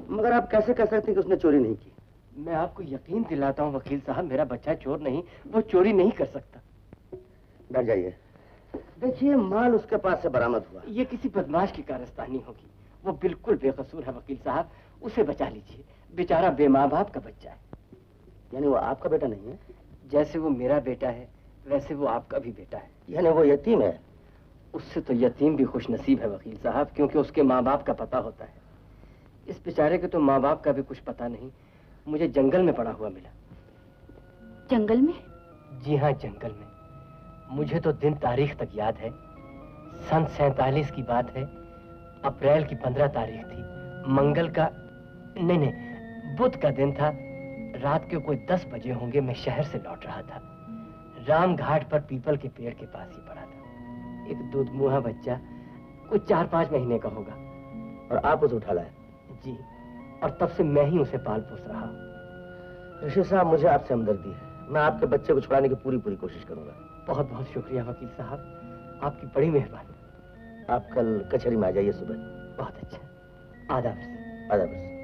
मगर आप कैसे कह सकते हैं कि उसने चोरी नहीं की? मैं आपको यकीन दिलाता हूँ वकील साहब, मेरा बच्चा चोर नहीं, वो चोरी नहीं कर सकता। बैठ जाइए। देखिए, माल उसके पास से बरामद हुआ। ये किसी बदमाश की कारस्तानी होगी। वो बिल्कुल बेकसूर है वकील साहब, उसे बचा लीजिए। बेचारा बेमाँ बाप का बच्चा है। यानी वो आपका बेटा नहीं है? जैसे वो मेरा बेटा है वैसे वो आपका भी बेटा है। यानी वो यतीम है? उससे तो यतीम भी खुश नसीब है वकील साहब, क्योंकि उसके माँ बाप का पता होता है। इस बेचारे के तो माँ बाप का भी कुछ पता नहीं, मुझे जंगल में पड़ा हुआ मिला। जंगल में? जी हाँ, जंगल में। मुझे तो दिन तारीख तक याद है। सन 47 की बात है। अप्रैल की 15 तारीख थी। मंगल का नहीं, बुध का दिन था। रात के कोई 10 बजे होंगे। मैं शहर से लौट रहा था। राम घाट पर पीपल के पेड़ के पास ही पड़ा था। एक दूधमुहा बच्चा, कुछ 4-5 महीने का होगा। और आप उसे उठा लाए? जी, और तब से मैं ही उसे पाल पोस रहा हूँ। ऋषि साहब, मुझे आपसे हमदर्दी है। मैं आपके बच्चे को छुड़ाने की पूरी कोशिश करूंगा। बहुत बहुत शुक्रिया वकील साहब, आपकी बड़ी मेहरबानी। आप कल कचहरी में आ जाइए सुबह। बहुत अच्छा। आदाब से। आदाब से।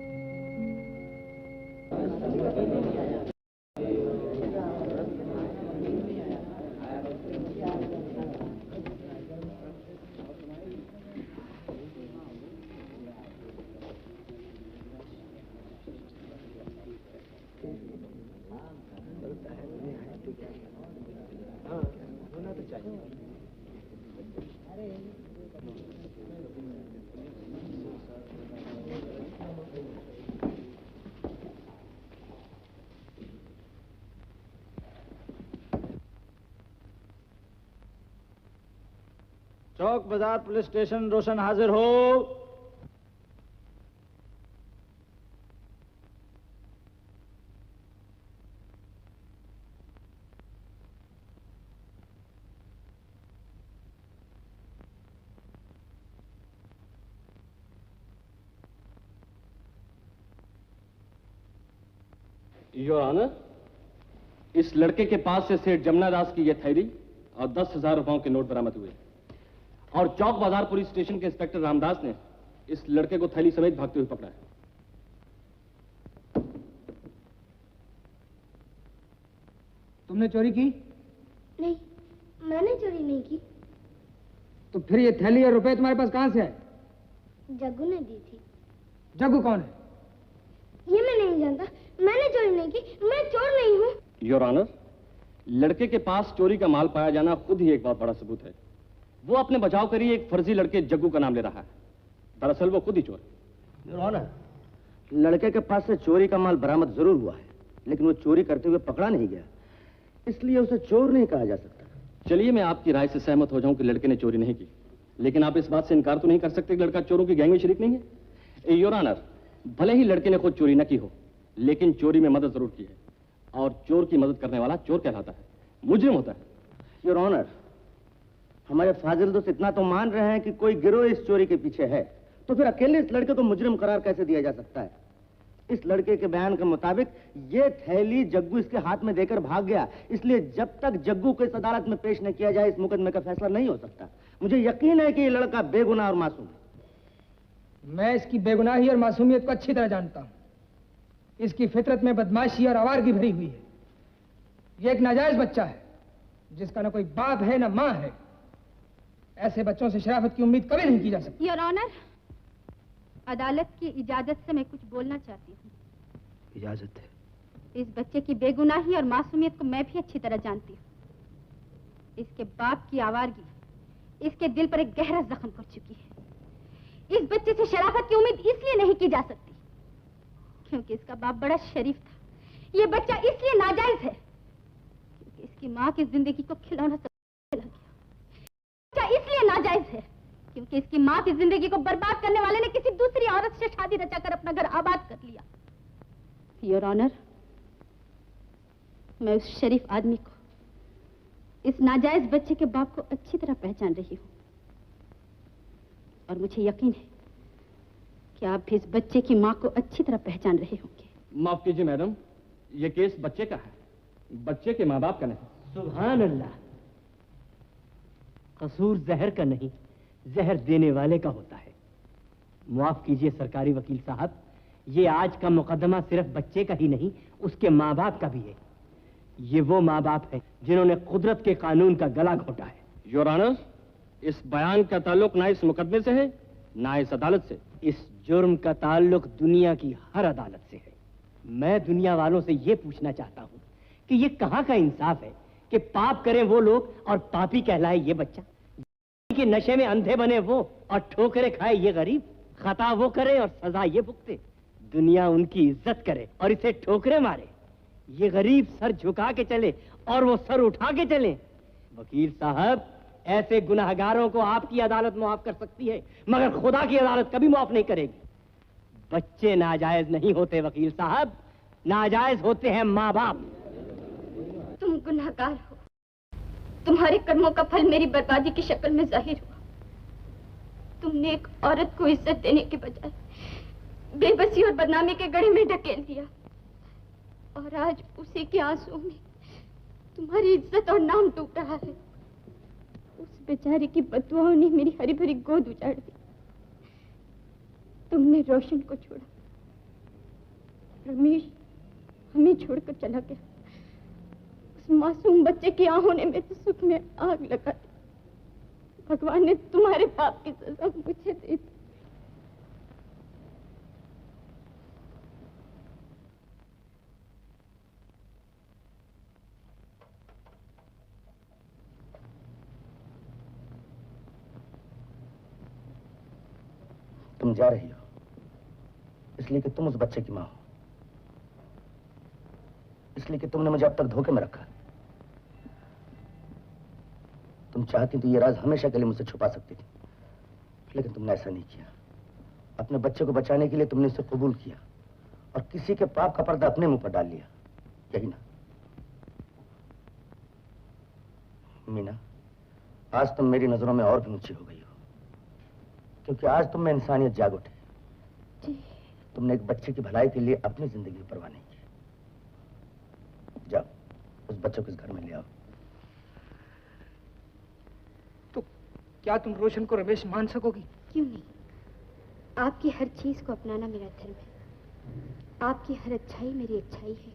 चौक बाजार पुलिस स्टेशन रोशन हाजिर हो। योर ऑनर, इस लड़के के पास से सेठ जमुना दास की यह थैली और 10,000 रुपयों के नोट बरामद हुए और चौक बाजार पुलिस स्टेशन के इंस्पेक्टर रामदास ने इस लड़के को थैली समेत भागते हुए पकड़ा है। तुमने चोरी की? नहीं, मैंने चोरी नहीं की। तो फिर ये थैली और रुपए तुम्हारे पास कहां से आए? जग्गू ने दी थी। जग्गू कौन है? ये मैं नहीं जानता। मैंने चोरी नहीं की, मैं चोर नहीं हूँ। योर ऑनर, लड़के के पास चोरी का माल पाया जाना खुद ही एक बहुत बड़ा सबूत है। वो अपने बचाव के लिए एक फर्जी लड़के जग्गू का नाम ले रहा है। दरअसल वो खुद ही चोर है। योर ऑनर, लड़के के पास से चोरी का माल बरामद जरूर हुआ है, लेकिन वो चोरी करते हुए पकड़ा नहीं गया, इसलिए उसे चोर नहीं कहा जा सकता। चलिए, मैं आपकी राय से सहमत हो जाऊं कि लड़के ने चोरी नहीं की, लेकिन आप इस बात से इनकार तो नहीं कर सकते कि लड़का चोरों की गैंग में शरीक नहीं है। योर ऑनर, भले ही लड़के ने खुद चोरी न की हो, लेकिन चोरी में मदद जरूर की है, और चोर की मदद करने वाला चोर कहलाता है, मुजरिम होता है। योर ऑनर, हमारे फाजिल दोस्त इतना तो मान रहे हैं कि कोई गिरोह इस चोरी के पीछे है, तो फिर अकेले इस लड़के को मुजरिम करार कैसे दिया जा सकता है? इस लड़के के बयान के मुताबिक ये थैली जग्गू इसके हाथ में देकर भाग गया, इसलिए जब तक जग्गू को इस अदालत में पेश न किया जाए इस मुकदमे का फैसला नहीं हो सकता। मुझे यकीन है कि ये लड़का बेगुनाह और मासूम है। मैं इसकी बेगुनाही और मासूमियत को अच्छी तरह जानता हूं। इसकी फितरत में बदमाशी और आवारगी भरी हुई है। ये एक नाजायज बच्चा है जिसका न कोई बाप है न मां है। ऐसे बच्चों से शराफत की उम्मीद कभी नहीं की जा सकती। योर ऑनर, अदालत की इजाजत से मैं कुछ बोलना चाहती हूँ। इजाजत है। इस बच्चे की बेगुनाही और मासूमियत को मैं भी अच्छी तरह जानती हूँ। इसके बाप की आवारगी इसके दिल पर एक गहरा जख्म कर चुकी है। इस बच्चे से शराफत की उम्मीद इसलिए नहीं की जा सकती क्योंकि इसका बाप बड़ा शरीफ था। ये बच्चा इसलिए नाजायज है क्योंकि इसकी माँ की जिंदगी को खिलौना समझने लग गया। बच्चा इसलिए नाजायज है क्योंकि इसकी माँ की जिंदगी को बर्बाद करने वाले ने किसी दूसरी औरत से शादी रचाकर अपना घर आबाद कर लिया। योर ऑनर, मैं उस शरीफ आदमी को, इस नाजायज बच्चे के बाप को अच्छी तरह पहचान रही हूँ और मुझे यकीन है कि आप भी इस बच्चे की माँ को अच्छी तरह पहचान रहे होंगे। माफ कीजिए मैडम, ये केस बच्चे का है, बच्चे के माँ बाप का नहीं। सुभान अल्लाह, कसूर जहर का नहीं, जहर देने वाले का होता है। माफ कीजिए सरकारी वकील साहब, ये आज का मुकदमा सिर्फ बच्चे का ही नहीं, उसके माँ बाप का भी है। ये वो माँ बाप है जिन्होंने कुदरत के कानून का गला घोटा है। योर ऑनर, इस बयान का ताल्लुक ना इस मुकदमे से है ना इस अदालत से। इस जुर्म का ताल्लुक दुनिया की हर अदालत से है। मैं दुनिया वालों से ये पूछना चाहता हूँ कि ये कहाँ का इंसाफ है कि पाप करें वो लोग और पापी कहलाए ये बच्चा, कि नशे में अंधे बने वो और ठोकरे खाए ये गरीब, खता वो करे और सजा ये भुगते। दुनिया उनकी इज्जत करे और इसे ठोकरे मारे, ये गरीब सर झुका के चले और वो सर उठा के चले। वकील साहब, ऐसे गुनाहगारों को आपकी अदालत माफ कर सकती है, मगर खुदा की अदालत कभी माफ नहीं करेगी। बच्चे नाजायज नहीं होते वकील साहब, नाजायज होते हैं माँ बाप। तुम गुनाहगार हो, तुम्हारे कर्मों का फल मेरी बर्बादी की शक्ल में जाहिर हुआ। तुमने एक औरत को इज्जत देने के बजाय बेबसी और बदनामी के गड्ढे में ढकेल दिया, और आज उसी के आंसुओं में तुम्हारी इज्जत और नाम डूब रहा है। उस बेचारे की बददुआओं ने मेरी हरी भरी गोद उजाड़ दी। तुमने रोशन को छोड़ा, रमेश हमें छोड़कर चला गया। उस मासूम बच्चे की आंखों ने मेरे सुख में आग लगा दी। भगवान ने तुम्हारे पाप की सजा मुझे दे दी। तुम जा रही हो इसलिए कि तुम उस बच्चे की मां हो, इसलिए कि तुमने मुझे अब तक धोखे में रखा। तुम चाहती तो ये राज हमेशा के लिए मुझसे छुपा सकती थी, लेकिन तुमने ऐसा नहीं किया। अपने बच्चे को बचाने के लिए तुमने इसे कबूल किया और किसी के पाप का पर्दा अपने मुंह पर डाल लिया, यही ना? मीना, आज तुम मेरी नजरों में और भी ऊंची हो गई हो, क्योंकि आज तुम में इंसानियत जाग उठी। तुमने एक बच्चे की भलाई के लिए अपनी जिंदगी की परवाह नहीं की। जाओ, उस बच्चे को इस घर में ले आओ। तो क्या तुम रोशन को रमेश मान सकोगी? क्यों नहीं? आपकी हर चीज को अपनाना मेरा धर्म है। आपकी हर अच्छाई मेरी अच्छाई है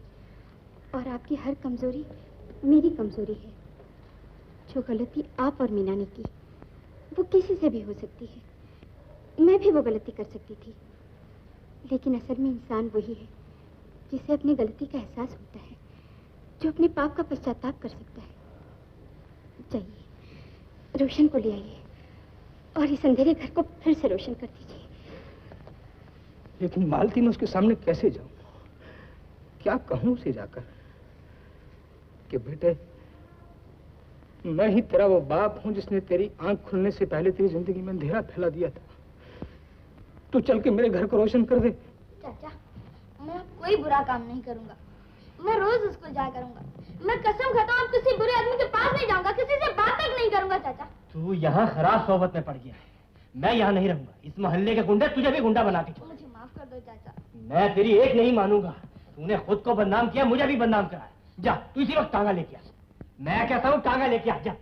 और आपकी हर कमजोरी मेरी कमजोरी है। जो गलती आप और मीना ने की वो किसी से भी हो सकती है। मैं भी वो गलती कर सकती थी, लेकिन असल में इंसान वही है जिसे अपनी गलती का एहसास होता है, जो अपने पाप का पश्चाताप कर सकता है। जाइए, रोशन को ले आइए और इस अंधेरे घर को फिर से रोशन कर दीजिए। लेकिन मालती, मैं उसके सामने कैसे जाऊं? क्या कहूं उसे जाकर कि बेटे, मैं ही तेरा वो बाप हूं जिसने तेरी आंख खुलने से पहले तेरी जिंदगी में अंधेरा फैला दिया था। तू चल के मेरे घर को रोशन कर दे। चाचा, मैं कोई बुरा काम नहीं करूंगा। मैं रोज स्कूल जाया करूंगा। मैं कसम खाता हूं, किसी बुरे आदमी के पास नहीं जाऊंगा, किसी से बात तक नहीं करूंगा। चाचा, तू यहाँ खराब सोबत में पड़ गया है। मैं यहाँ नहीं रहूंगा। इस मोहल्ले के गुंडे तुझे भी गुंडा बना के छोड़। मुझे माफ कर दो चाचा। मैं तेरी एक नहीं मानूंगा। तूने खुद को बदनाम किया, मुझे भी बदनाम कराया। जा, तू इसी वक्त टांगा लेके आ। मैं कहता हूँ टांगा लेके आ, जा।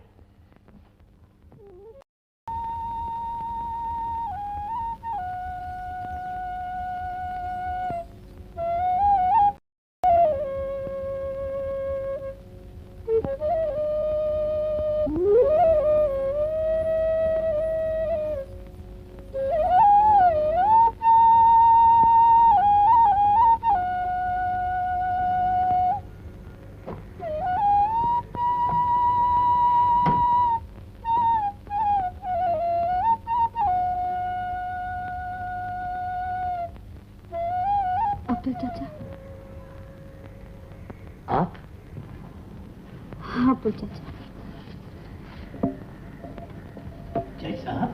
चाचा, आप? हाँ अब्दुल चाचा। जय साहब।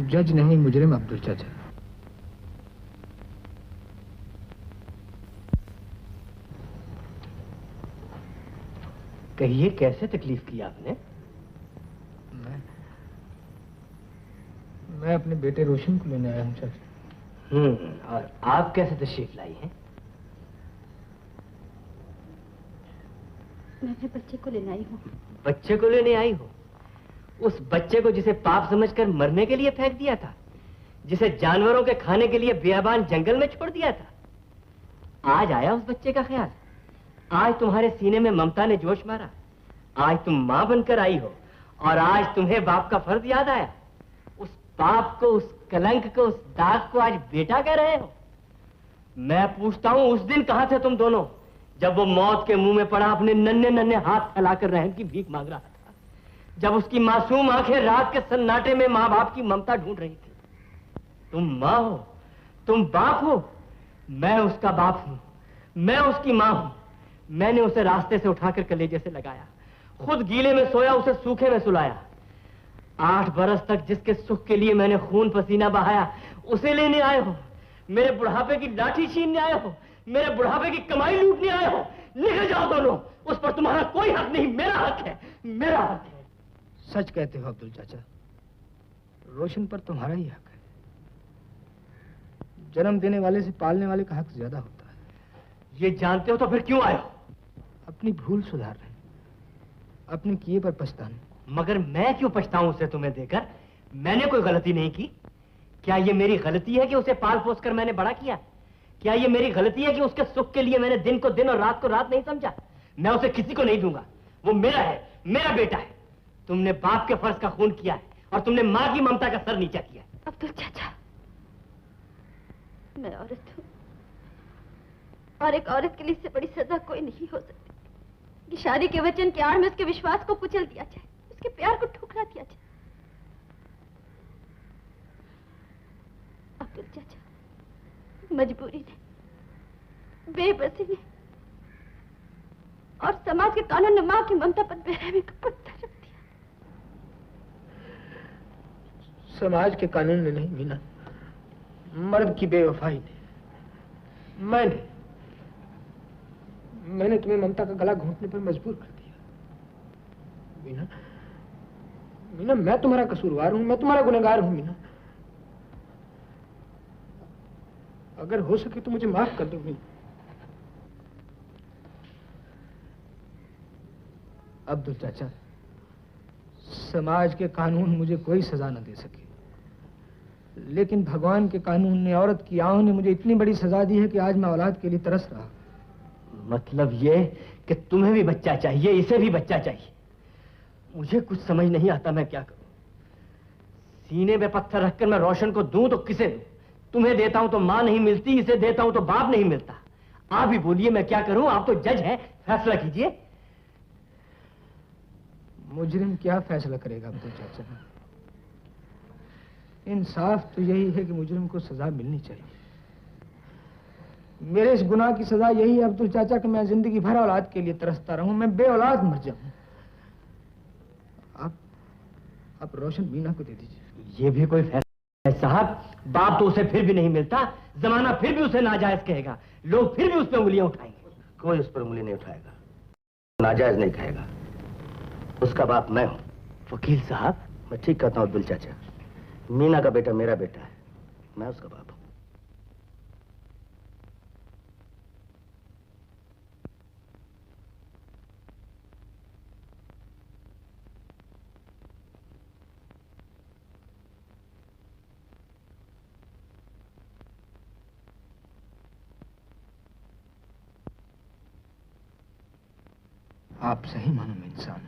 जज नहीं, मुजरिम अब्दुल चाचा। कहिए, कैसे तकलीफ की आपने? मैं अपने बेटे रोशन को लेने आया हूँ चाचा। और आप कैसे तशरीफ लाई हैं? मैं अपने बच्चे को लेने आई हूँ। बच्चे को लेने आई हो? उस बच्चे को जिसे पाप समझकर मरने के लिए फेंक दिया था, जिसे जानवरों के खाने के लिए बेअबान जंगल में छोड़ दिया था, आज आया उस बच्चे का ख्याल। आज तुम्हारे सीने में ममता ने जोश मारा। आज तुम मां बनकर आई हो और आज तुम्हें बाप का फर्ज याद आया। उस पाप को, उस कलंक को, उस दाग को आज बेटा कह रहे हो। मैं पूछता हूं, उस दिन कहां थे तुम दोनों जब वो मौत के मुंह में पड़ा अपने नन्हे नन्हे हाथ फैलाकर रहम की भीख मांग रहा था, जब उसकी मासूम आंखें रात के सन्नाटे में मां बाप की ममता ढूंढ रही थी। तुम मां हो, तुम बाप हो, मैं उसका बाप हूं, मैं उसकी मां हूं। मैंने उसे रास्ते से उठाकर कलेजे से लगाया, खुद गीले में सोया, उसे सूखे में सुलाया। 8 बरस तक जिसके सुख के लिए मैंने खून पसीना बहाया, उसे लेने आए हो। मेरे बुढ़ापे की लाठी छीनने आए हो, मेरे बुढ़ापे की कमाई लूटने आए हो। निकल जाओ दोनों, उस पर तुम्हारा कोई हक नहीं, मेरा हक है, मेरा हक है। सच कहते हो अब्दुल चाचा, रोशन पर तुम्हारा ही हक है। जन्म देने वाले से पालने वाले का हक ज्यादा होता है। ये जानते हो तो फिर क्यों आए हो? अपनी भूल सुधारने, अपने किए पर पछताने। मगर मैं क्यों पछताऊं उसे तुम्हें देकर? मैंने कोई गलती नहीं की। क्या ये मेरी गलती है कि उसे पाल पोस कर मैंने बड़ा किया? क्या ये मेरी गलती है कि उसके सुख के लिए मैंने दिन को दिन और रात को रात नहीं समझा? मैं उसे किसी को नहीं दूंगा, वो मेरा है, मेरा बेटा है। तुमने बाप के फर्ज का खून किया है और तुमने मां की ममता का सर नीचा किया है। अब्दुल चाचा, मैं औरत हूं और एक औरत के लिए इससे बड़ी सजा कोई नहीं हो सकती कि शादी के वचन के आड़ में उसके विश्वास को कुचल दिया जाए, उसके प्यार को ठुकरा दिया जाए। अब्दुल चाचा, मजबूरी ने, बेबसी ने और समाज के कानून ने मां की ममता पर बेरहमी का पत्थर रख दिया। समाज के कानून ने नहीं मीना, मर्द की बेवफाई ने। मैंने तुम्हें ममता का गला घोंटने पर मजबूर कर दिया। मीना, मीना, मैं तुम्हारा कसूरवार हूं, मैं तुम्हारा गुनहगार हूं। मीना, अगर हो सके तो मुझे माफ कर दो। मीना, अब्दुल चाचा, समाज के कानून मुझे कोई सजा न दे सके, लेकिन भगवान के कानून ने, औरत की आहों ने मुझे इतनी बड़ी सजा दी है कि आज मैं औलाद के लिए तरस रहा। मतलब ये कि तुम्हें भी बच्चा चाहिए, इसे भी बच्चा चाहिए। मुझे कुछ समझ नहीं आता मैं क्या करूं। सीने में पत्थर रखकर मैं रोशन को दूं तो किसे दूं? तुम्हें देता हूं तो मां नहीं मिलती, इसे देता हूं तो बाप नहीं मिलता। आप ही बोलिए मैं क्या करूं? आप तो जज हैं, फैसला कीजिए। मुजरिम क्या फैसला करेगा अब्दुल चाचा? इंसाफ तो यही है कि मुजरिम को सजा मिलनी चाहिए। मेरे इस गुनाह की सजा यही है अब्दुल चाचा कि मैं जिंदगी भर औलाद के लिए तरसता रहूं, मैं बेऔलाद मर जाऊं। आप रोशन मीना को दे दीजिए। ये भी कोई फैसला है साहब? बाप तो उसे फिर भी नहीं मिलता, जमाना फिर भी उसे नाजायज कहेगा, लोग फिर भी उस पर उंगलियां उठाएंगे। कोई उस पर उंगली नहीं उठाएगा, नाजायज नहीं कहेगा। उसका बाप मैं हूं। वकील साहब, मैं ठीक कहता हूं अब्दुल चाचा, मीना का बेटा मेरा बेटा है, मैं उसका बाप हूं। आप सही मानो में इंसान।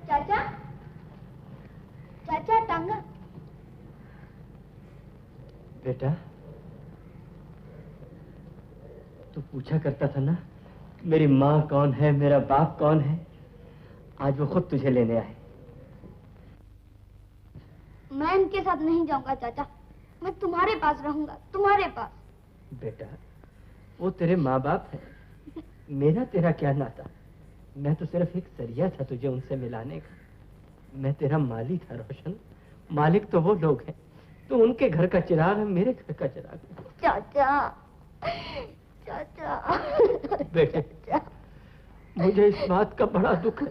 चाचा, चाचा टांगा। बेटा, तू पूछा करता था ना मेरी माँ कौन है, मेरा बाप कौन है? आज वो खुद तुझे लेने आए। मैं इनके साथ नहीं जाऊंगा चाचा, मैं तुम्हारे पास रहूंगा, तुम्हारे पास। बेटा, वो तेरे माँ बाप है, मेरा तेरा क्या नाता? मैं तो सिर्फ एक जरिया था तुझे उनसे मिलाने का। मैं तेरा मालिक था रोशन, मालिक तो वो लोग हैं, तो उनके घर का चिराग है, मेरे घर का चिराग है। चाचा, चाचा। बेटे, मुझे इस बात का बड़ा दुख है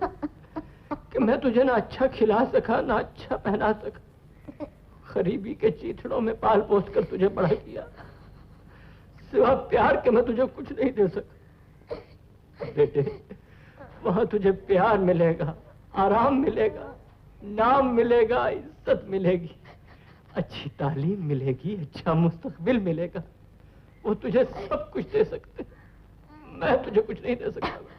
कि मैं तुझे ना अच्छा खिला सका ना अच्छा पहना सका। गरीबी के चीथड़ों में पाल पोस कर तुझे बड़ा किया, सिवा प्यार के मैं तुझे कुछ नहीं दे सका। बेटे, वहां तुझे प्यार मिलेगा, आराम मिलेगा, नाम मिलेगा, इज्जत मिलेगी, अच्छी तालीम मिलेगी, अच्छा मुस्तकबिल मिलेगा। वो तुझे सब कुछ दे सकते, मैं तुझे कुछ नहीं दे सकता।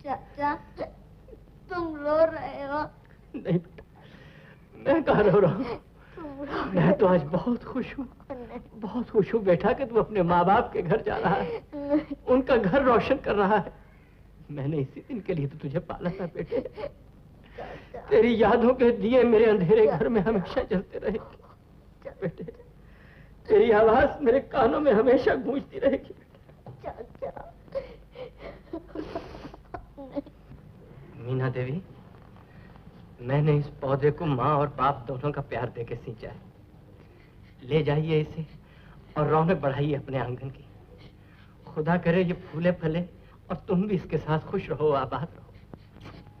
चाचा, तुम रो रहे हो? नहीं बेटा, मैं कहाँ रो रहा हूँ। मैं तो आज बहुत खुश हूँ, बहुत खुश हूँ बेटा कि तू अपने माँ बाप के घर जा रहा है, उनका घर रोशन कर रहा है। मैंने इसी दिन के लिए तो तुझे पाला था बेटे। तेरी यादों के दिए मेरे अंधेरे घर में हमेशा जलते रहेंगे बेटे। तेरी आवाज मेरे कानों में हमेशा गूंजती रहेगी। मीना देवी, मैंने इस पौधे को माँ और बाप दोनों का प्यार देके सींचा है। ले जाइए इसे और रौनक बढ़ाइए अपने आंगन की। खुदा करे ये फूले फले और तुम भी इसके साथ खुश रहो, आबाद रहो।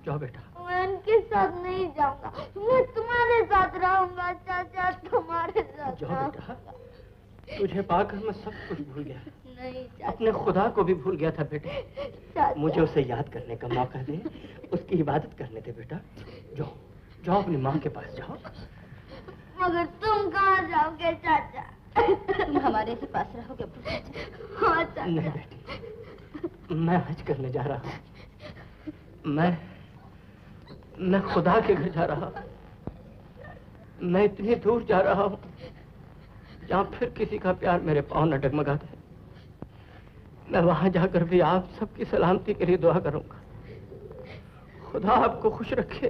जाओ बेटा। मैं उनके साथ नहीं जाऊंगा, मैं तुम्हारे साथ रहूंगा चाचा, तुम्हारे साथ। जाओ बेटा, तुझे पाकर मैं सब कुछ भूल गया। नहीं चाचा। अपने खुदा को भी भूल गया था बेटे। मुझे उसे याद करने का मौका दे, उसकी इबादत करने दे बेटा। जाओ जाओ, अपनी माँ के पास जाओ। मगर तुम कहाँ जाओगे चाचा? तुम हमारे ही पास रहोगे चाचा। हाँ चाचा। नहीं बेटी, मैं हज करने जा रहा हूँ। मैं खुदा के घर जा रहा हूँ। मैं इतनी दूर जा रहा हूँ जहाँ फिर किसी का प्यार मेरे पाँव न डगमगा दे। मैं वहां जाकर भी आप सबकी सलामती के लिए दुआ करूंगा। खुदा आपको खुश रखे।